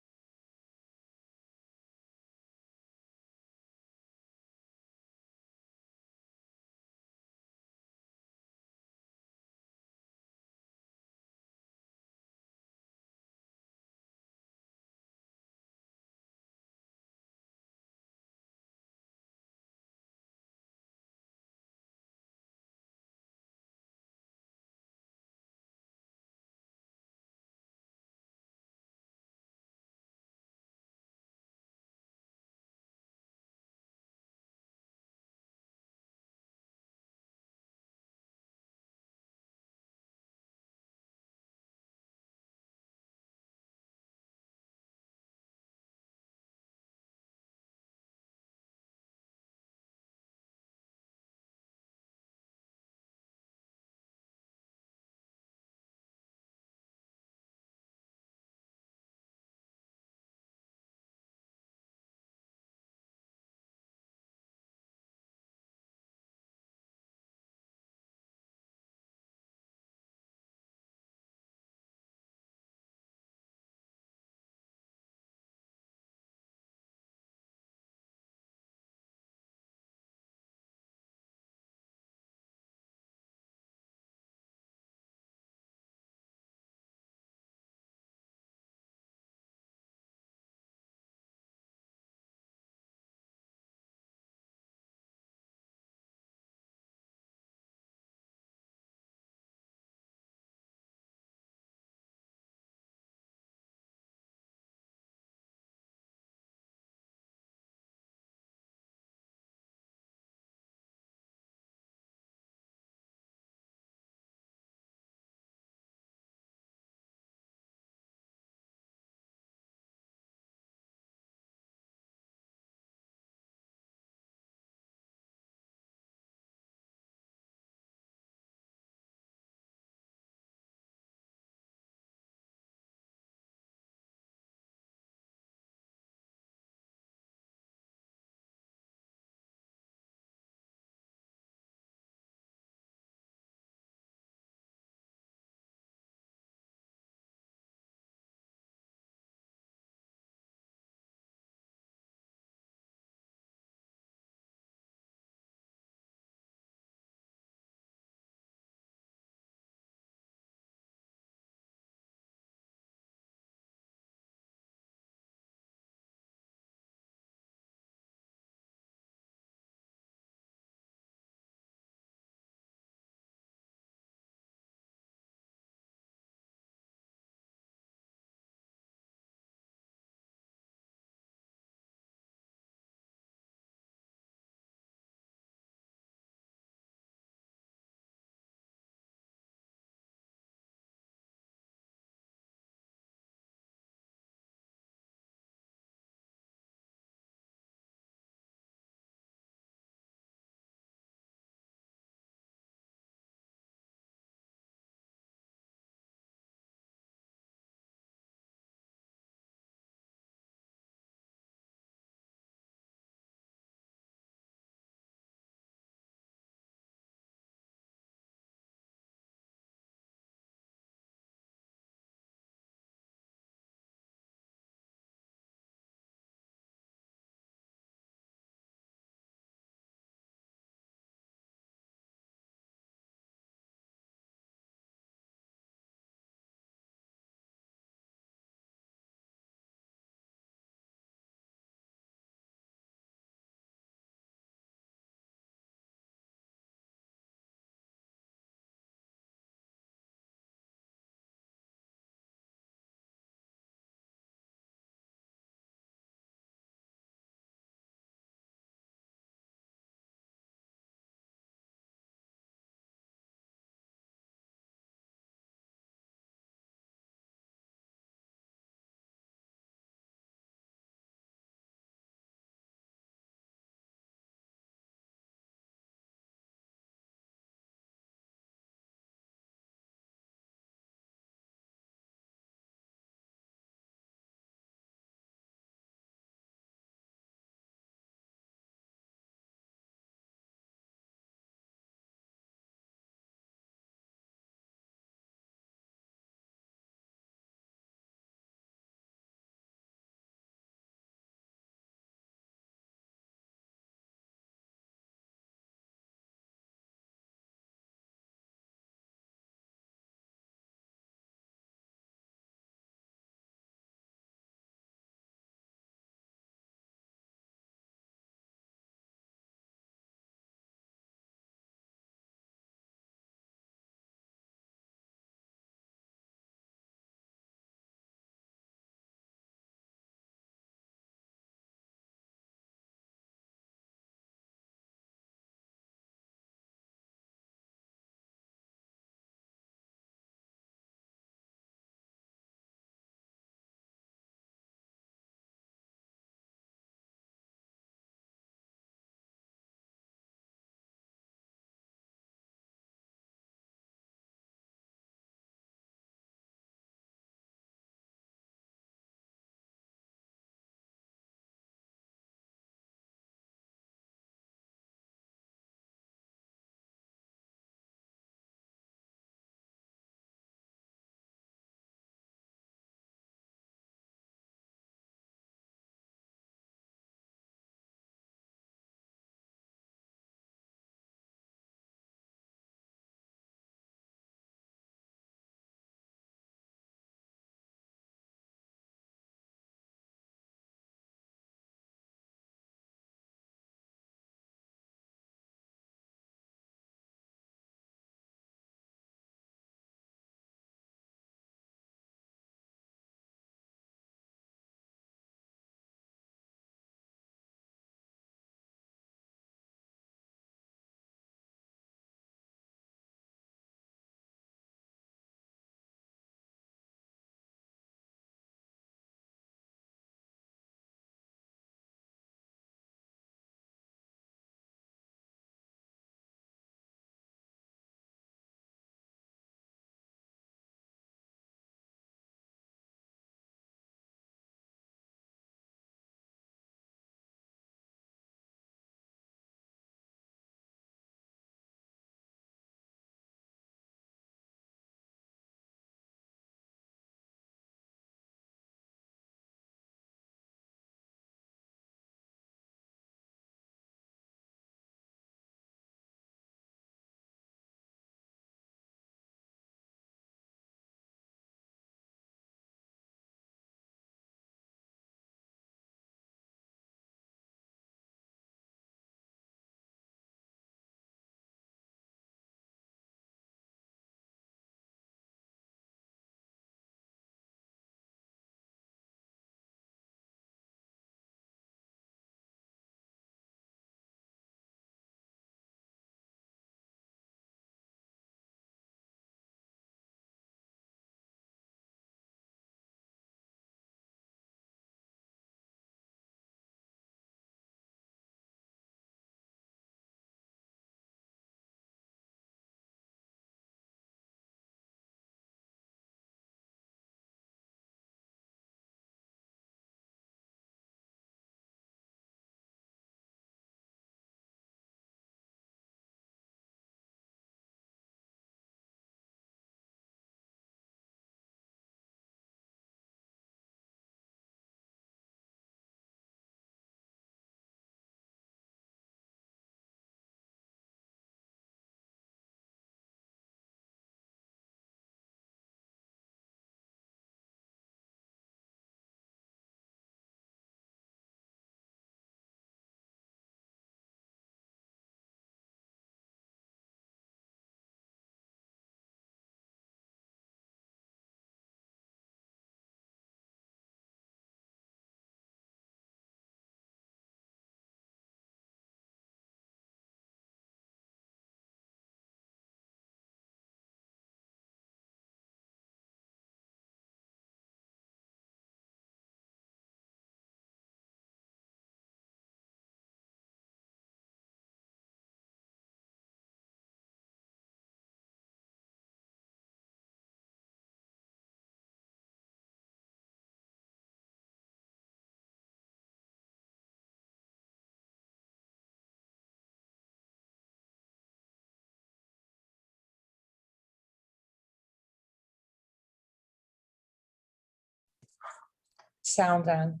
Sound on.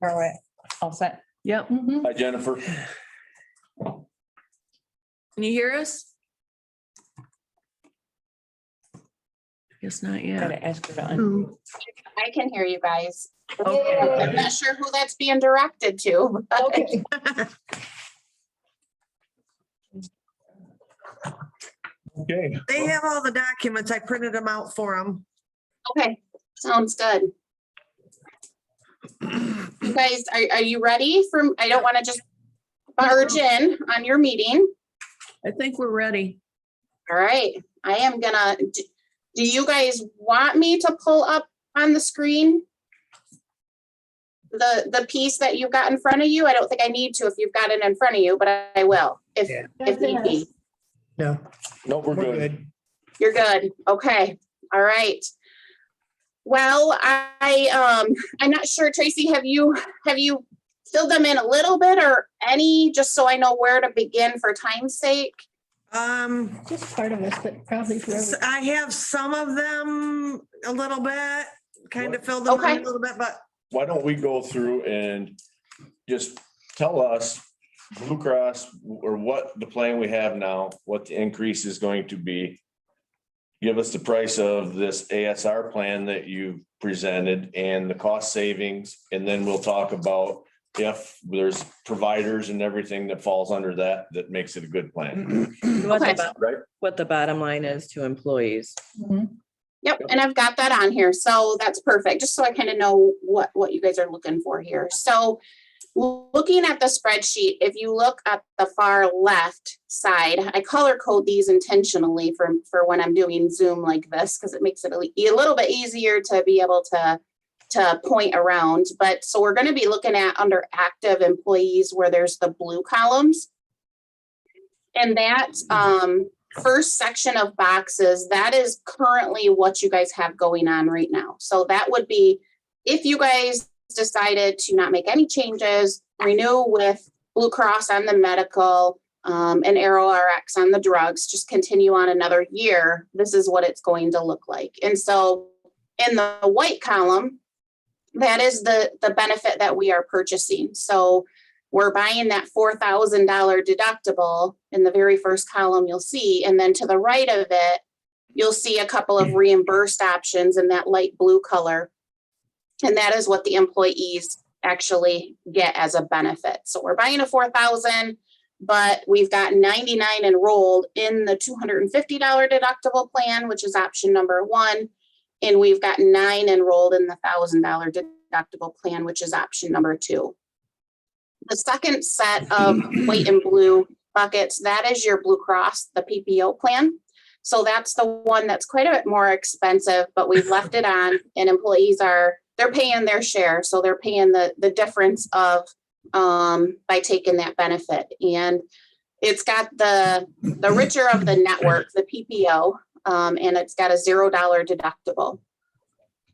All right, all set. Yep. Mhm. Hi, Jennifer. Can you hear us? Guess not yet. Gotta ask her to un- I can hear you guys. Okay. I'm not sure who that's being directed to. but- Okay, Okay. They have all the documents. I printed them out for them. Okay, sounds good. You guys, are you ready for, I don't want to just barge in on your meeting. I think we're ready. All right, I am gonna, do you guys want me to pull up on the screen the piece that you've got in front of you? I don't think I need to if you've got it in front of you, but I will if Yeah. if need be. No, No, we're we're good. good. You're good. Okay. All right. Well, I'm not sure, Tracy, have you filled them in a little bit or any, just so I know where to begin for time's sake? just part of this, but probably for everyone. I have some of them a little bit, kind of filled them in Okay. a little bit, but Why don't we go through and just tell us Blue Cross or what the plan we have now, what the increase is going to be. Give us the price of this ASR plan that you presented and the cost savings, and then we'll talk about if there's providers and everything that falls under that, that makes it a good plan, What Okay. the, right? what the bottom line is to employees. Mhm. Yep, and I've got that on here, so that's perfect, just so I kind of know what you guys are looking for here. So looking at the spreadsheet, if you look at the far left side, I color code these intentionally for when I'm doing Zoom like this, because it makes it a little bit easier to be able to point around. But so we're going to be looking at under active employees where there's the blue columns. And that first section of boxes, that is currently what you guys have going on right now. So that would be if you guys decided to not make any changes, renew with Blue Cross on the medical, and ArrowRx on the drugs, just continue on another year, this is what it's going to look like. And so in the white column, that is the benefit that we are purchasing. So we're buying that $4,000 deductible in the very first column you'll see, and then to the right of it, you'll see a couple of reimbursed options in that light blue color. And that is what the employees actually get as a benefit. So we're buying a $4,000, but we've got 99 enrolled in the $250 deductible plan, which is option number 1. And we've got 9 enrolled in the $1,000 deductible plan, which is option number 2. The second set of white and blue buckets, that is your Blue Cross, the PPO plan. So that's the one that's quite a bit more expensive, but we've left it on, and employees they're paying their share. So they're paying the difference of by taking that benefit. And it's got the richer of the network, the PPO, and it's got a $0 deductible.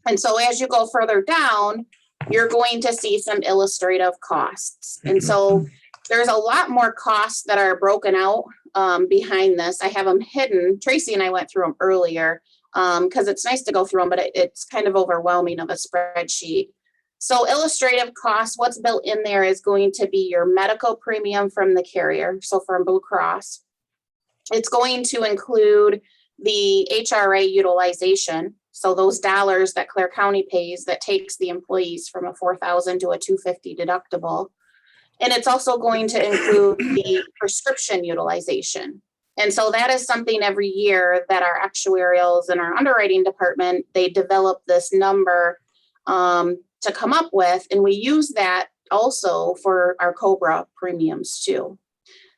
And so as you go further down, you're going to see some illustrative costs. And so there's a lot more costs that are broken out behind this. I have them hidden. Tracy and I went through them earlier because it's nice to go through them, but it's kind of overwhelming of a spreadsheet. So illustrative costs, what's built in there is going to be your medical premium from the carrier. So from Blue Cross, it's going to include the HRA utilization. So those dollars that Clare County pays that takes the employees from a $4,000 to a $250 deductible. And it's also going to include the prescription utilization. And so that is something every year that our actuarials and our underwriting department, they develop this number to come up with. And we use that also for our COBRA premiums too.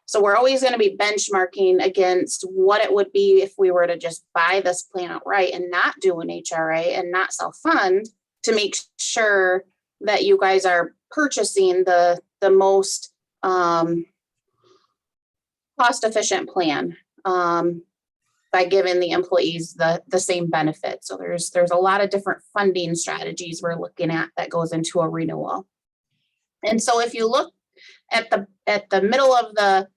So we're always going to be benchmarking against what it would be if we were to just buy this plan outright and not do an HRA and not self-fund, to make sure that you guys are purchasing the most cost-efficient plan by giving the employees the same benefit. So there's a lot of different funding strategies we're looking at that goes into a renewal. And so if you look at the middle of the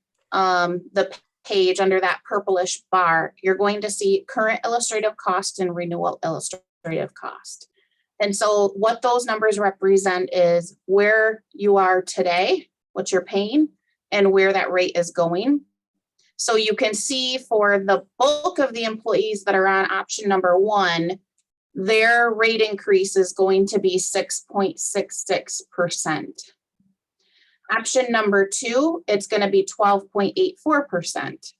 page under that purplish bar, you're going to see current illustrative cost and renewal illustrative administrative cost. And so what those numbers represent is where you are today, what you're paying, and where that rate is going. So you can see for the bulk of the employees that are on option number 1, their rate increase is going to be 6.66%. Option number 2, it's going to be 12.84%.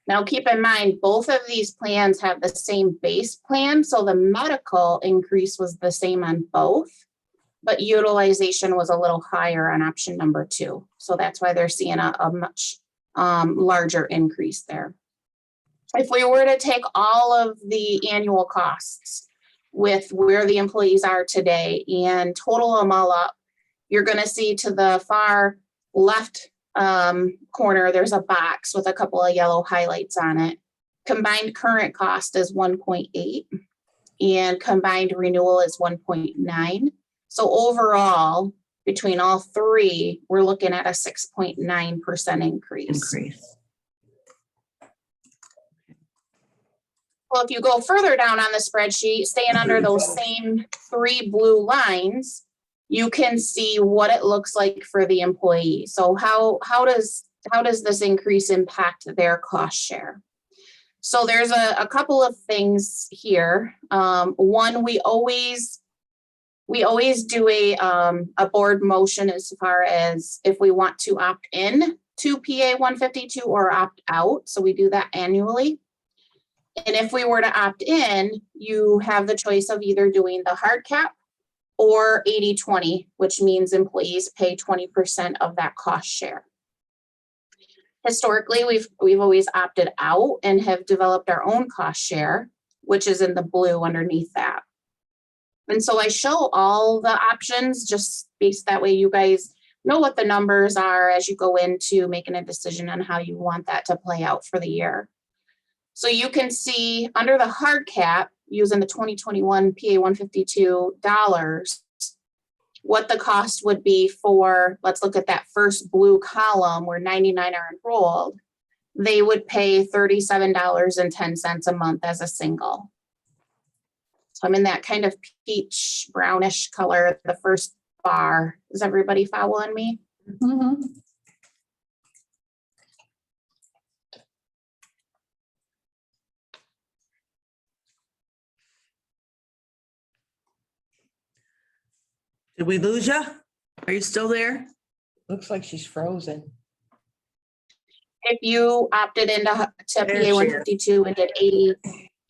Now, keep in mind, both of these plans have the same base plan, so the medical increase was the same on both, but utilization was a little higher on option number 2. So that's why they're seeing a much larger increase there. If we were to take all of the annual costs with where the employees are today and total them all up, you're going to see to the far left corner, there's a box with a couple of yellow highlights on it. Combined current cost is 1.8 and combined renewal is 1.9. So overall, between all three, we're looking at a 6.9% increase. Well, if you go further down on the spreadsheet, staying under those same 3 blue lines, you can see what it looks like for the employee. So how does this increase impact their cost share? So there's a couple of things here. One, we always do a board motion as far as if we want to opt in to PA 152 or opt out. So we do that annually. And if we were to opt in, you have the choice of either doing the hard cap or 80-20, which means employees pay 20% of that cost share. Historically, we've always opted out and have developed our own cost share, which is in the blue underneath that. And so I show all the options just based that way you guys know what the numbers are as you go into making a decision on how you want that to play out for the year. So you can see under the hard cap, using the 2021 PA 152 dollars, what the cost would be for, let's look at that first blue column where 99 are enrolled. They would pay $37.10 a month as a single. So I'm in that kind of peach brownish color, the first bar. Is everybody following me? Mhm. Did we lose you? Are you still there? Looks like she's frozen. If you opted into PA 152 and did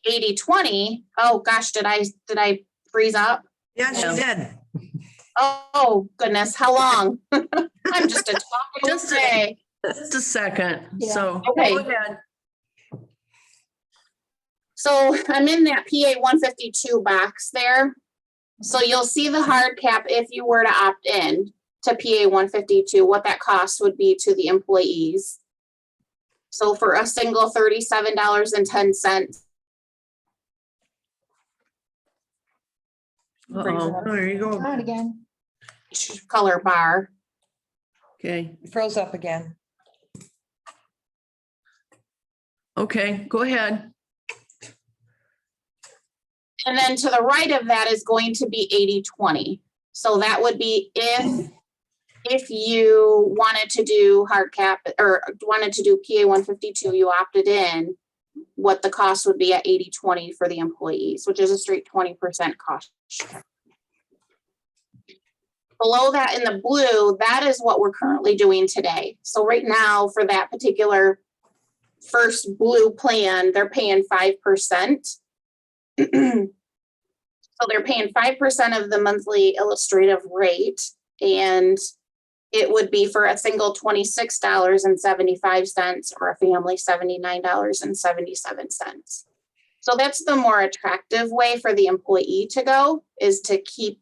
80-20, oh gosh, did I freeze up? Yes, you did. Oh goodness, how long? I'm just a talking day. Just a second. Yeah. So Okay. go ahead. So I'm in that PA 152 box there. So you'll see the hard cap if you were to opt in to PA 152, what that cost would be to the employees. So for a single $37.10. Uh-oh. There you go. Try it again. Color bar. Okay, Froze up again. okay, go ahead. And then to the right of that is going to be 80-20. So that would be if you wanted to do hard cap or wanted to do PA 152, you opted in, what the cost would be at 80-20 for the employees, which is a straight 20% cost share. Below that in the blue, that is what we're currently doing today. So right now for that particular first blue plan, they're paying 5%. So they're paying 5% of the monthly illustrative rate, and it would be for a single $26.75 or a family $79.77. So that's the more attractive way for the employee to go, is to keep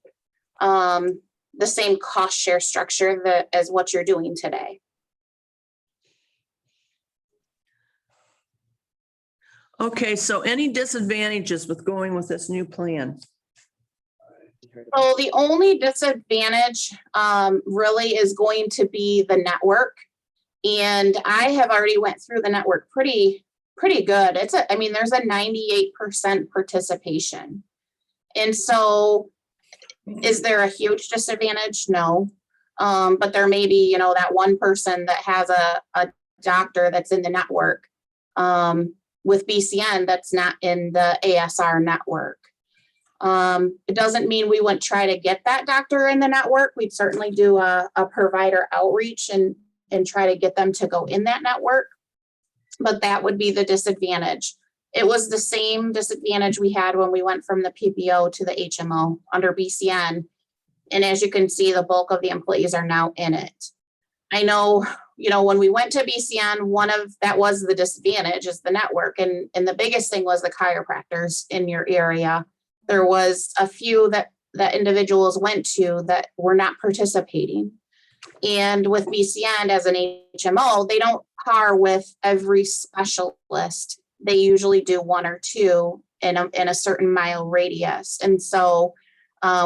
the same cost share structure as what you're doing today. Okay, so any disadvantages with going with this new plan? So the only disadvantage really is going to be the network. And I have already went through the network pretty good. There's a 98% participation. And so is there a huge disadvantage? No. But there may be, that one person that has a doctor that's in the network with BCN that's not in the ASR network. It doesn't mean we wouldn't try to get that doctor in the network. We'd certainly do a provider outreach and try to get them to go in that network. But that would be the disadvantage. It was the same disadvantage we had when we went from the PPO to the HMO under BCN. And as you can see, the bulk of the employees are now in it. I know, when we went to BCN, that was the disadvantage is the network. And the biggest thing was the chiropractors in your area. There was a few that individuals went to that were not participating. And with BCN as an HMO, they don't par with every specialist. They usually do one or two in a certain mile radius. And so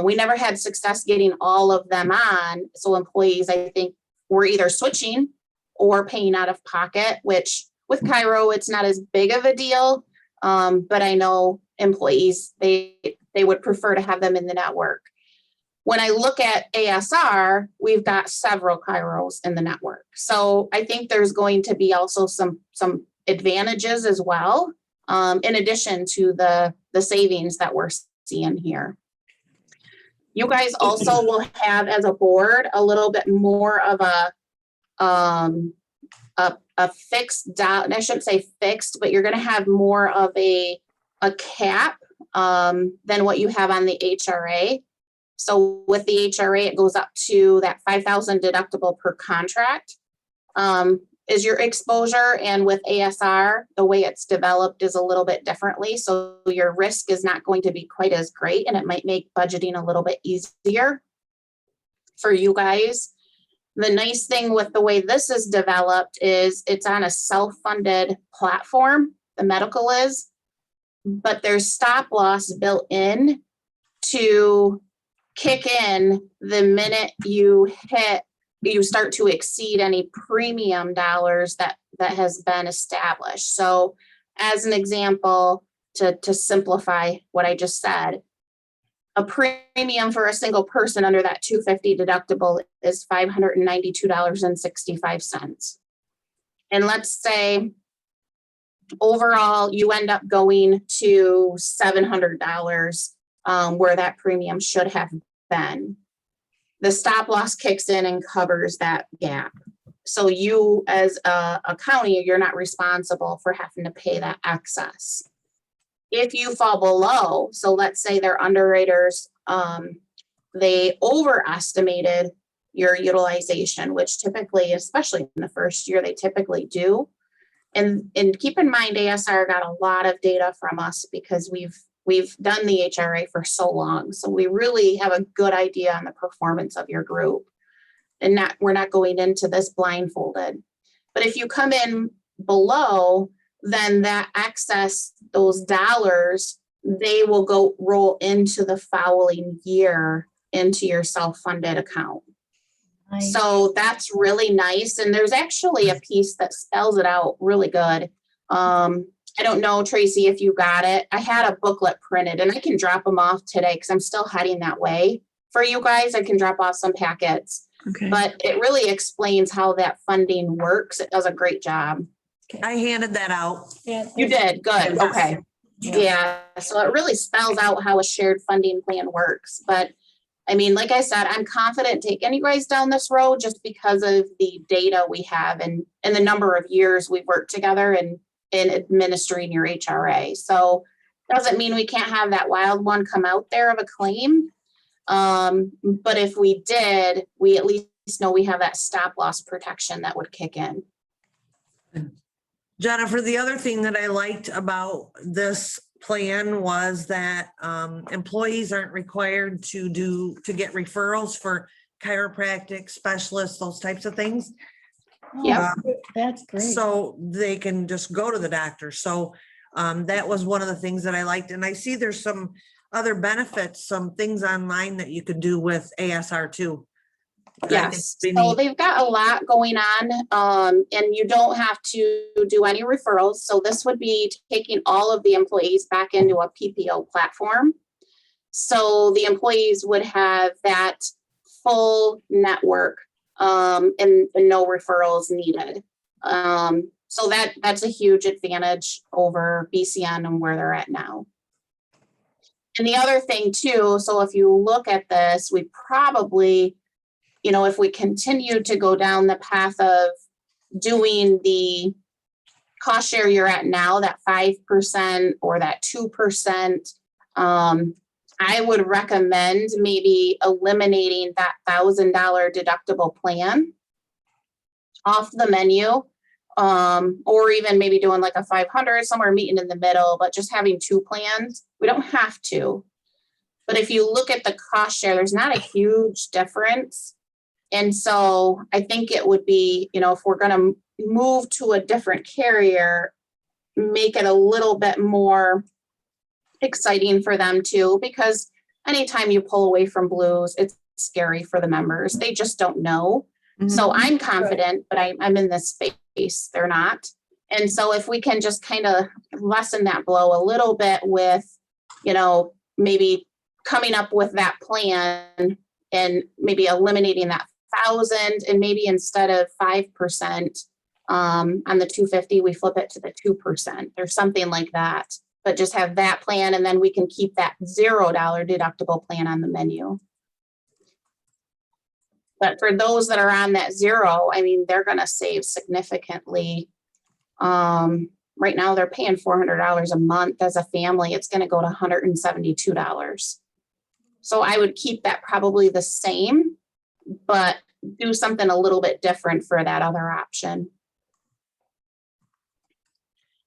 we never had success getting all of them on. So employees, I think, were either switching or paying out of pocket, which with Chiro, it's not as big of a deal. But I know employees, they would prefer to have them in the network. When I look at ASR, we've got several Chiros in the network. So I think there's going to be also some advantages as well, in addition to the savings that we're seeing here. You guys also will have, as a board, a little bit more of a fixed down. I shouldn't say fixed, but you're going to have more of a cap than what you have on the HRA. So with the HRA, it goes up to that 5,000 deductible per contract is your exposure. And with ASR, the way it's developed is a little bit differently. So your risk is not going to be quite as great, and it might make budgeting a little bit easier for you guys. The nice thing with the way this is developed is it's on a self-funded platform, the medical is, but there's stop loss built in to kick in the minute you start to exceed any premium dollars that has been established. So as an example, to simplify what I just said, a premium for a single person under that $250 deductible is $592.65. And let's say overall you end up going to $700 where that premium should have been. The stop loss kicks in and covers that gap. So you as a county, you're not responsible for having to pay that excess. If you fall below, so let's say their underwriters, they overestimated your utilization, which typically, especially in the first year, they typically do. And keep in mind, ASR got a lot of data from us because we've done the HRA for so long. So we really have a good idea on the performance of your group. And we're not going into this blindfolded. But if you come in below, then that excess, those dollars, they will go roll into the following year into your self-funded account. Nice. So that's really nice. And there's actually a piece that spells it out really good. I don't know, Tracy, if you got it. I had a booklet printed and I can drop them off today because I'm still heading that way. For you guys, I can drop off some packets. Okay. But it really explains how that funding works. It does a great job. I handed that out. Yeah, You did, good, Yes. okay. Yeah, so it really spells out how a shared funding plan works. But I mean, like I said, I'm confident taking you guys down this road just because of the data we have and the number of years we've worked together in administering your HRA. So doesn't mean we can't have that wild one come out there of a claim. But if we did, we at least know we have that stop loss protection that would kick in. Jennifer, the other thing that I liked about this plan was that employees aren't required to get referrals for chiropractic specialists, those types of things. Yeah. That's great. So they can just go to the doctor. So that was one of the things that I liked. And I see there's some other benefits, some things online that you could do with ASR too. Yes, so they've got a lot going on, and you don't have to do any referrals. So this would be taking all of the employees back into a PPO platform. So the employees would have that full network, and no referrals needed. So that's a huge advantage over BCN and where they're at now. And the other thing too, so if you look at this, we probably, if we continue to go down the path of doing the cost share you're at now, that 5% or that 2%, I would recommend maybe eliminating that $1,000 deductible plan off the menu, or even maybe doing like a 500, somewhere meeting in the middle, but just having two plans. We don't have to. But if you look at the cost share, there's not a huge difference. And so I think it would be, if we're going to move to a different carrier, make it a little bit more exciting for them too, because anytime you pull away from Blues, it's scary for the members. They just don't know. So I'm confident, but I'm in this space. They're not. And so if we can just kind of lessen that blow a little bit with, maybe coming up with that plan and maybe eliminating that 1,000, and maybe instead of 5% on the 250, we flip it to the 2% or something like that. But just have that plan, and then we can keep that $0 deductible plan on the menu. But for those that are on that 0, they're going to save significantly. Right now, they're paying $400 a month as a family. It's going to go to $172. So I would keep that probably the same, but do something a little bit different for that other option.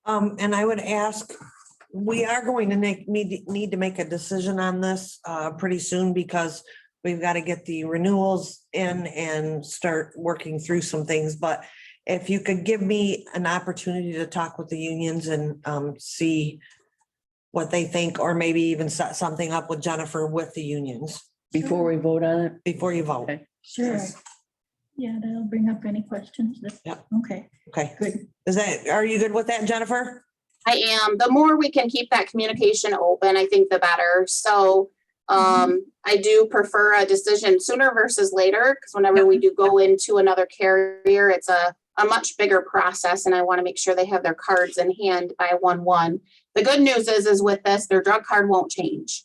And I would ask, we are going to need to make a decision on this pretty soon, because we've got to get the renewals in and start working through some things. But if you could give me an opportunity to talk with the unions and see what they think, or maybe even set something up with Jennifer with the unions Before we vote on it? before you vote. Okay. Sure. Yeah, that'll bring up any questions. Yeah. Okay, Okay. good. Are you good with that, Jennifer? I am. The more we can keep that communication open, I think the better. So I do prefer a decision sooner versus later, because whenever we do go into another carrier, it's a much bigger process, and I want to make sure they have their cards in hand by 1/1. The good news is with this, their drug card won't change.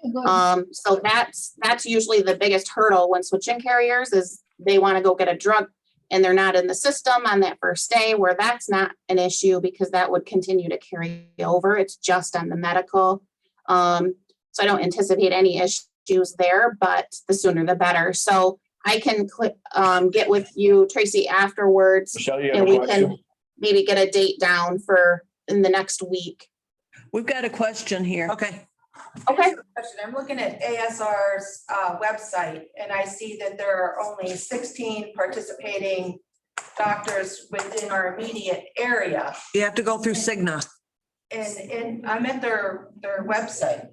So that's usually the biggest hurdle when switching carriers, is they want to go get a drug and they're not in the system on that first day, where that's not an issue because that would continue to carry over. It's just on the medical. So I don't anticipate any issues there, but the sooner the better. So I can get with you, Tracy, afterwards, Michelle, you have and a we question? can maybe get a date down for in the next week. We've got a question here. Okay. Okay. Question. I'm looking at ASR's website, and I see that there are only 16 participating doctors within our immediate area. You have to go through Cigna. And I'm at their website.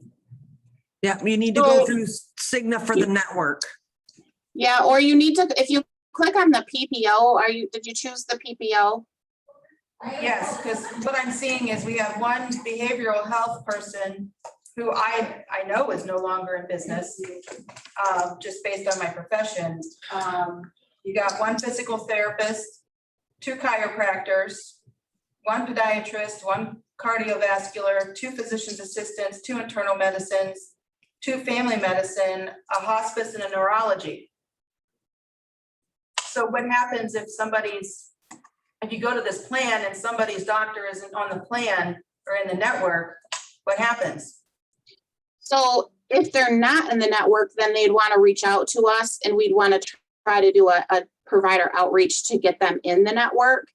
Yeah, you need to go through Cigna for the network. Yeah, or you need to, if you click on the PPO, did you choose the PPO? Yes, because what I'm seeing is we have one behavioral health person who I know is no longer in business, just based on my profession. You got one physical therapist, 2 chiropractors, 1 podiatrist, 1 cardiovascular, 2 physician's assistants, 2 internal medicines, 2 family medicine, a hospice, and a neurology. So what happens if you go to this plan and somebody's doctor isn't on the plan or in the network, what happens? So if they're not in the network, then they'd want to reach out to us, and we'd want to try to do a provider outreach to get them in the network.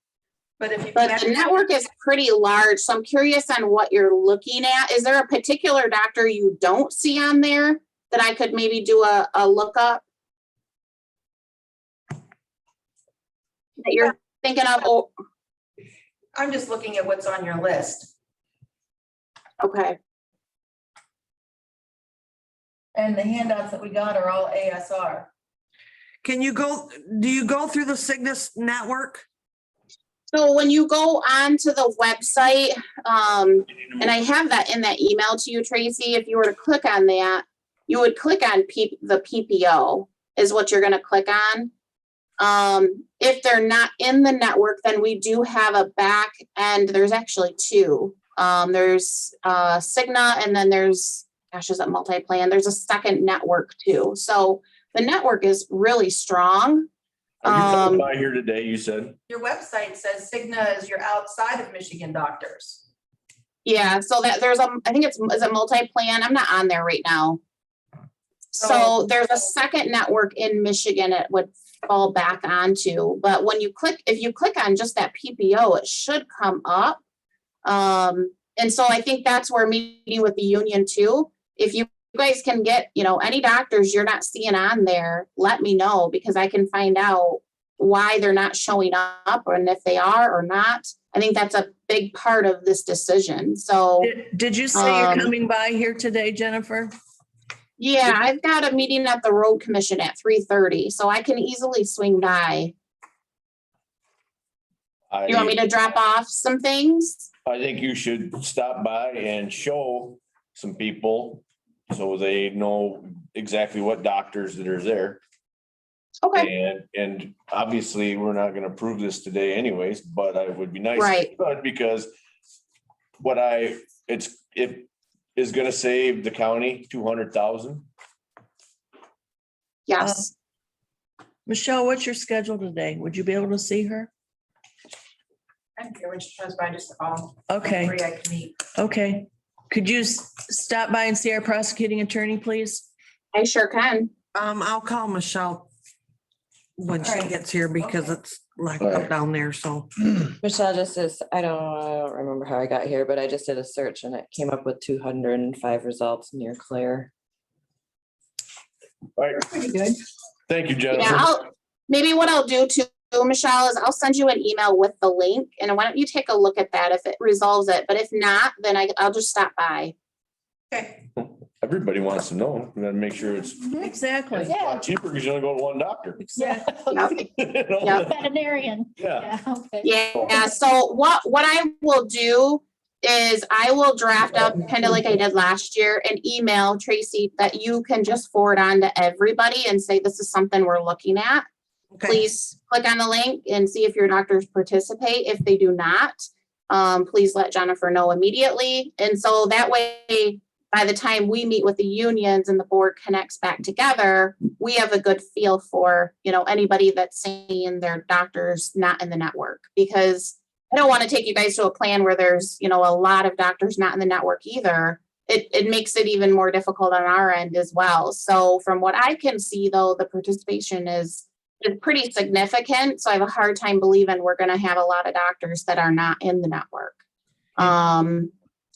But the network is pretty large, so I'm curious on what you're looking at. Is there a particular doctor you don't see on there that I could maybe do a lookup that you're thinking of? Oh, I'm just looking at what's on your list. okay. And the handouts that we got are all ASR. Do you go through the Cigna network? So when you go onto the website, and I have that in that email to you, Tracy, if you were to click on that, you would click on the PPO is what you're gonna click on. If they're not in the network, then we do have a back end. There's actually two. There's Cigna, and then there's, gosh, is it multi-plan? There's a second network too. So the network is really strong. Are you coming by here today, you said? Your website says Cigna is your outside of Michigan doctors. Yeah, so that there's I think is it multi-plan? I'm not on there right now. So there's a second network in Michigan it would fall back onto, but when you click, if you click on just that PPO, it should come up. And so I think that's where meeting with the union too. If you guys can get, any doctors you're not seeing on there, let me know, because I can find out why they're not showing up, and if they are or not. I think that's a big part of this decision. So Did you say you're coming by here today, Jennifer? yeah, I've got a meeting at the road commission at 3:30, so I can easily swing by. You want me to drop off some things? I think you should stop by and show some people so they know exactly what doctors that are there. Okay. And obviously, we're not gonna approve this today anyways, but it would be nice. Right. But because it is gonna save the county 200,000. Yes. Michelle, what's your schedule today? Would you be able to see her? I'm here when she comes by, just call. Okay. Free, I can meet. Okay. Could you stop by and see our prosecuting attorney, please? I sure can. I'll call Michelle when she gets here because it's locked All up right. down there, so. Michelle just is, I don't remember how I got here, but I just did a search and it came up with 205 results near Claire. All right, Pretty good. thank you, Jennifer. Yeah, maybe what I'll do too, Michelle, is I'll send you an email with the link, and why don't you take a look at that if it resolves it, but if not, then I'll just stop by. Okay. Everybody wants to know. We gotta make sure it's Exactly. a lot cheaper because you only go to one doctor. Exactly. Yep. You know? Yep. Veterinarian. Yeah. Yeah, okay. Yeah, so what I will do is I will draft up, kind of like I did last year, an email, Tracy, that you can just forward on to everybody and say, this is something we're looking at. Okay. Please click on the link and see if your doctors participate. If they do not, please let Jennifer know immediately. And so that way, by the time we meet with the unions and the board connects back together, we have a good feel for, anybody that's saying their doctor's not in the network. Because I don't want to take you guys to a plan where there's, a lot of doctors not in the network either. It makes it even more difficult on our end as well. So from what I can see, though, the participation is pretty significant. So I have a hard time believing we're going to have a lot of doctors that are not in the network.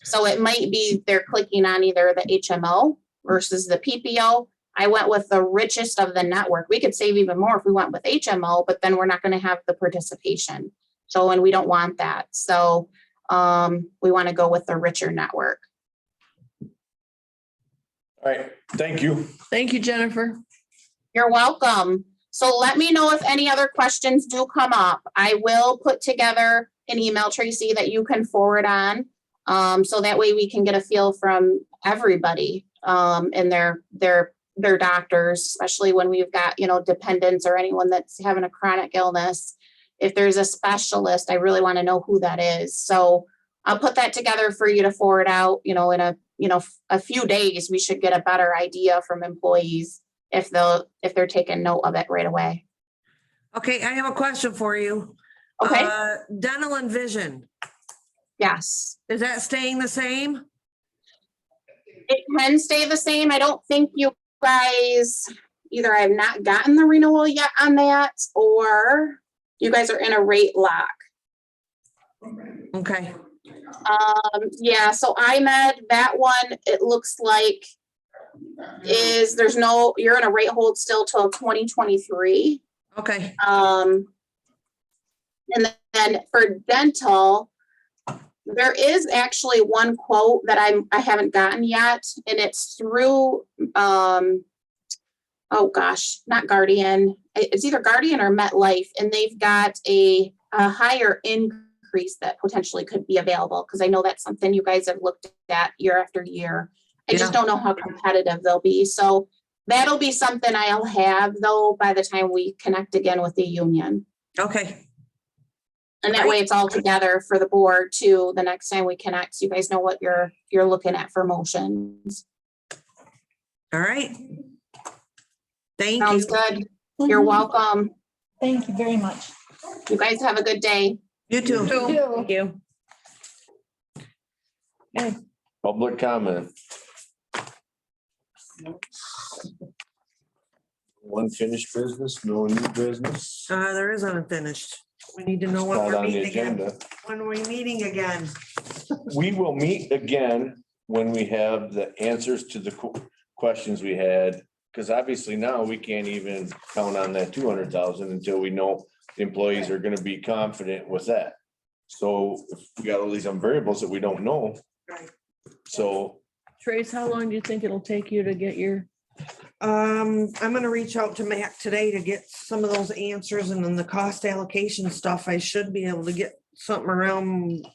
So it might be they're clicking on either the HMO versus the PPO. I went with the richest of the network. We could save even more if we went with HMO, but then we're not going to have the participation. So, and we don't want that. So we want to go with the richer network. All right, thank you. Thank you, Jennifer. You're welcome. So let me know if any other questions do come up. I will put together an email, Tracy, that you can forward on. So that way we can get a feel from everybody and their doctors, especially when we've got, dependents or anyone that's having a chronic illness. If there's a specialist, I really want to know who that is. So I'll put that together for you to forward out, in a few days. We should get a better idea from employees if they're taking note of it right away. Okay, I have a question for you. Okay. Dental and vision, Yes. is that staying the same? It can stay the same. I don't think you guys, either I have not gotten the renewal yet on that, or you guys are in a rate lock. Okay, Yeah, so IMED, that one, it looks like you're in a rate hold still till 2023. okay. And then for dental, there is actually one quote that I haven't gotten yet, and it's through, oh gosh, not Guardian. It's either Guardian or MetLife, and they've got a higher increase that potentially could be available, because I know that's something you guys have looked at year after year. I just don't know how competitive they'll be. So that'll be something I'll have though, by the time we connect again with the union. Okay, And that way it's all together for the board too, the next time we connect, so you guys know what you're looking at for motions. all right. Thank Sounds you. good. You're welcome. Thank you very much. You guys have a good day. You too. Thank you. Public comment. Unfinished business, no new business. There is unfinished. We need to know when Not we're on the meeting again. agenda. When we're meeting again. We will meet again when we have the answers to the questions we had. Because obviously now we can't even count on that 200,000 until we know the employees are gonna be confident with that. So if we got all these variables that we don't know. Right. So Trace, how long do you think it'll take you to get your? I'm gonna reach out to Mac today to get some of those answers, and then the cost allocation stuff, I should be able to get something around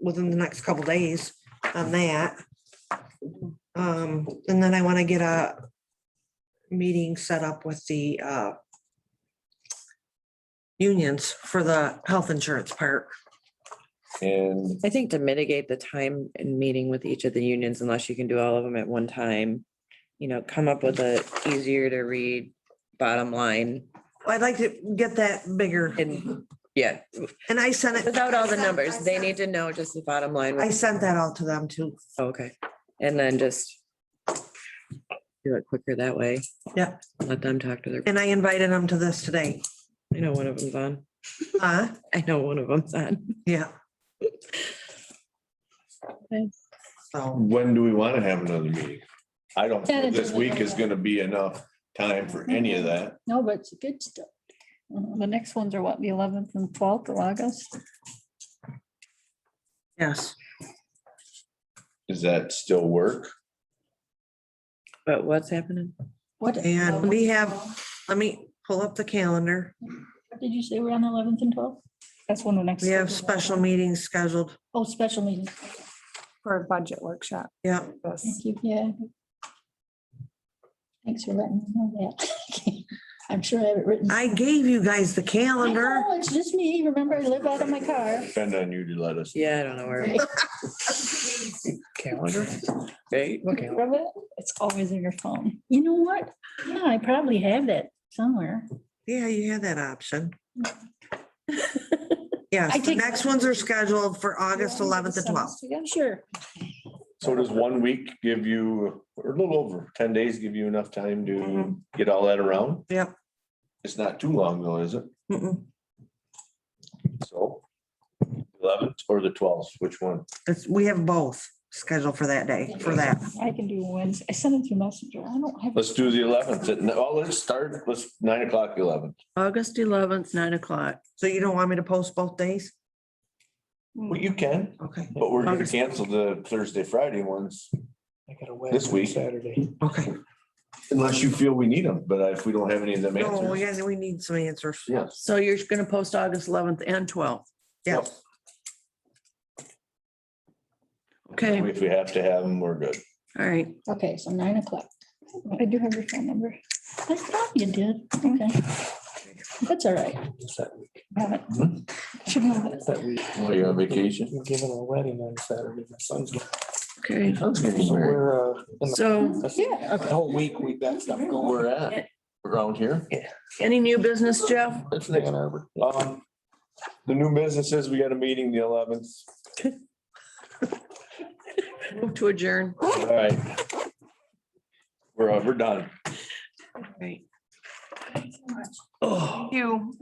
within the next couple days on that. And then I wanna get a meeting set up with the unions for the health insurance part. and I think to mitigate the time in meeting with each of the unions, unless you can do all of them at one time, come up with a easier to read bottom line. I'd like to get that bigger, And yeah, and I sent it. without all the numbers, they need to know just the bottom line. I sent that all to them too. Okay, and then just do it quicker that way. Yeah. Let them talk to their, And I invited them to this today. I know one of them's on. Huh? I know one of them's on. Yeah. So, when do we want to have another meeting? I don't think this Tentatively, week is gonna be enough time for any of that. No, but it's a good stuff. The next ones are what, the 11th and 12th of August? yes, Does that still work? But what's happening? What? and we have, let me pull up the calendar. What did you say? We're on the 11th and 12th? That's when the next. We have special meetings scheduled. Oh, special meeting. For a budget workshop. Yeah. Yes. Thank you. Yeah. Thanks for letting me know that. I'm sure I have it written. I gave you guys the I calendar. know, it's just me. Remember, I live out of my car. Depend on you to let us. Yeah, I don't know where. Calendar. Right? Okay. Remember it? It's always in your phone. You know what? Yeah, I probably have that somewhere. Yeah, you had that option. Yes, I the take- next ones are scheduled for August 11th to 12th. Yeah, sure. So does 1 week give you, or a little over 10 days, give you enough time to get all that around? Yep. It's not too long though, is it? Mm-mm. So 11th or the 12th, which one? We have both scheduled for that day, for that. I can do Wednesday. I sent it through Messenger. I don't have. Let's do the 11th. Let's start, let's 9 o'clock, the 11th. August 11th, 9 o'clock. So you don't want me to post both days? Well, you can, Okay, but we're gonna August. cancel the Thursday, Friday ones I got a wedding This on week. Saturday. okay. unless you feel we need them. But if we don't have any of them No, answers. we need some answers. Yes. So you're gonna post August 11th and 12th. Yeah. Okay, If we have to have them, we're good. all right. Okay, so 9 o'clock. I do have your phone number. I thought you did. Okay. That's all right. It's that week. Have it. Hmm? Should have it. It's that week. Well, you're on vacation? We're giving a wedding on Saturday. My son's. Okay, Sounds good. So we're, in the- so that's- Yeah. the whole week we've got stuff going. We're at, around here. any new business, Jeff? That's Ann next. Arbor. The new businesses, we got a meeting the 11th. Move to adjourn. All right. We're done. Right. Oh. You.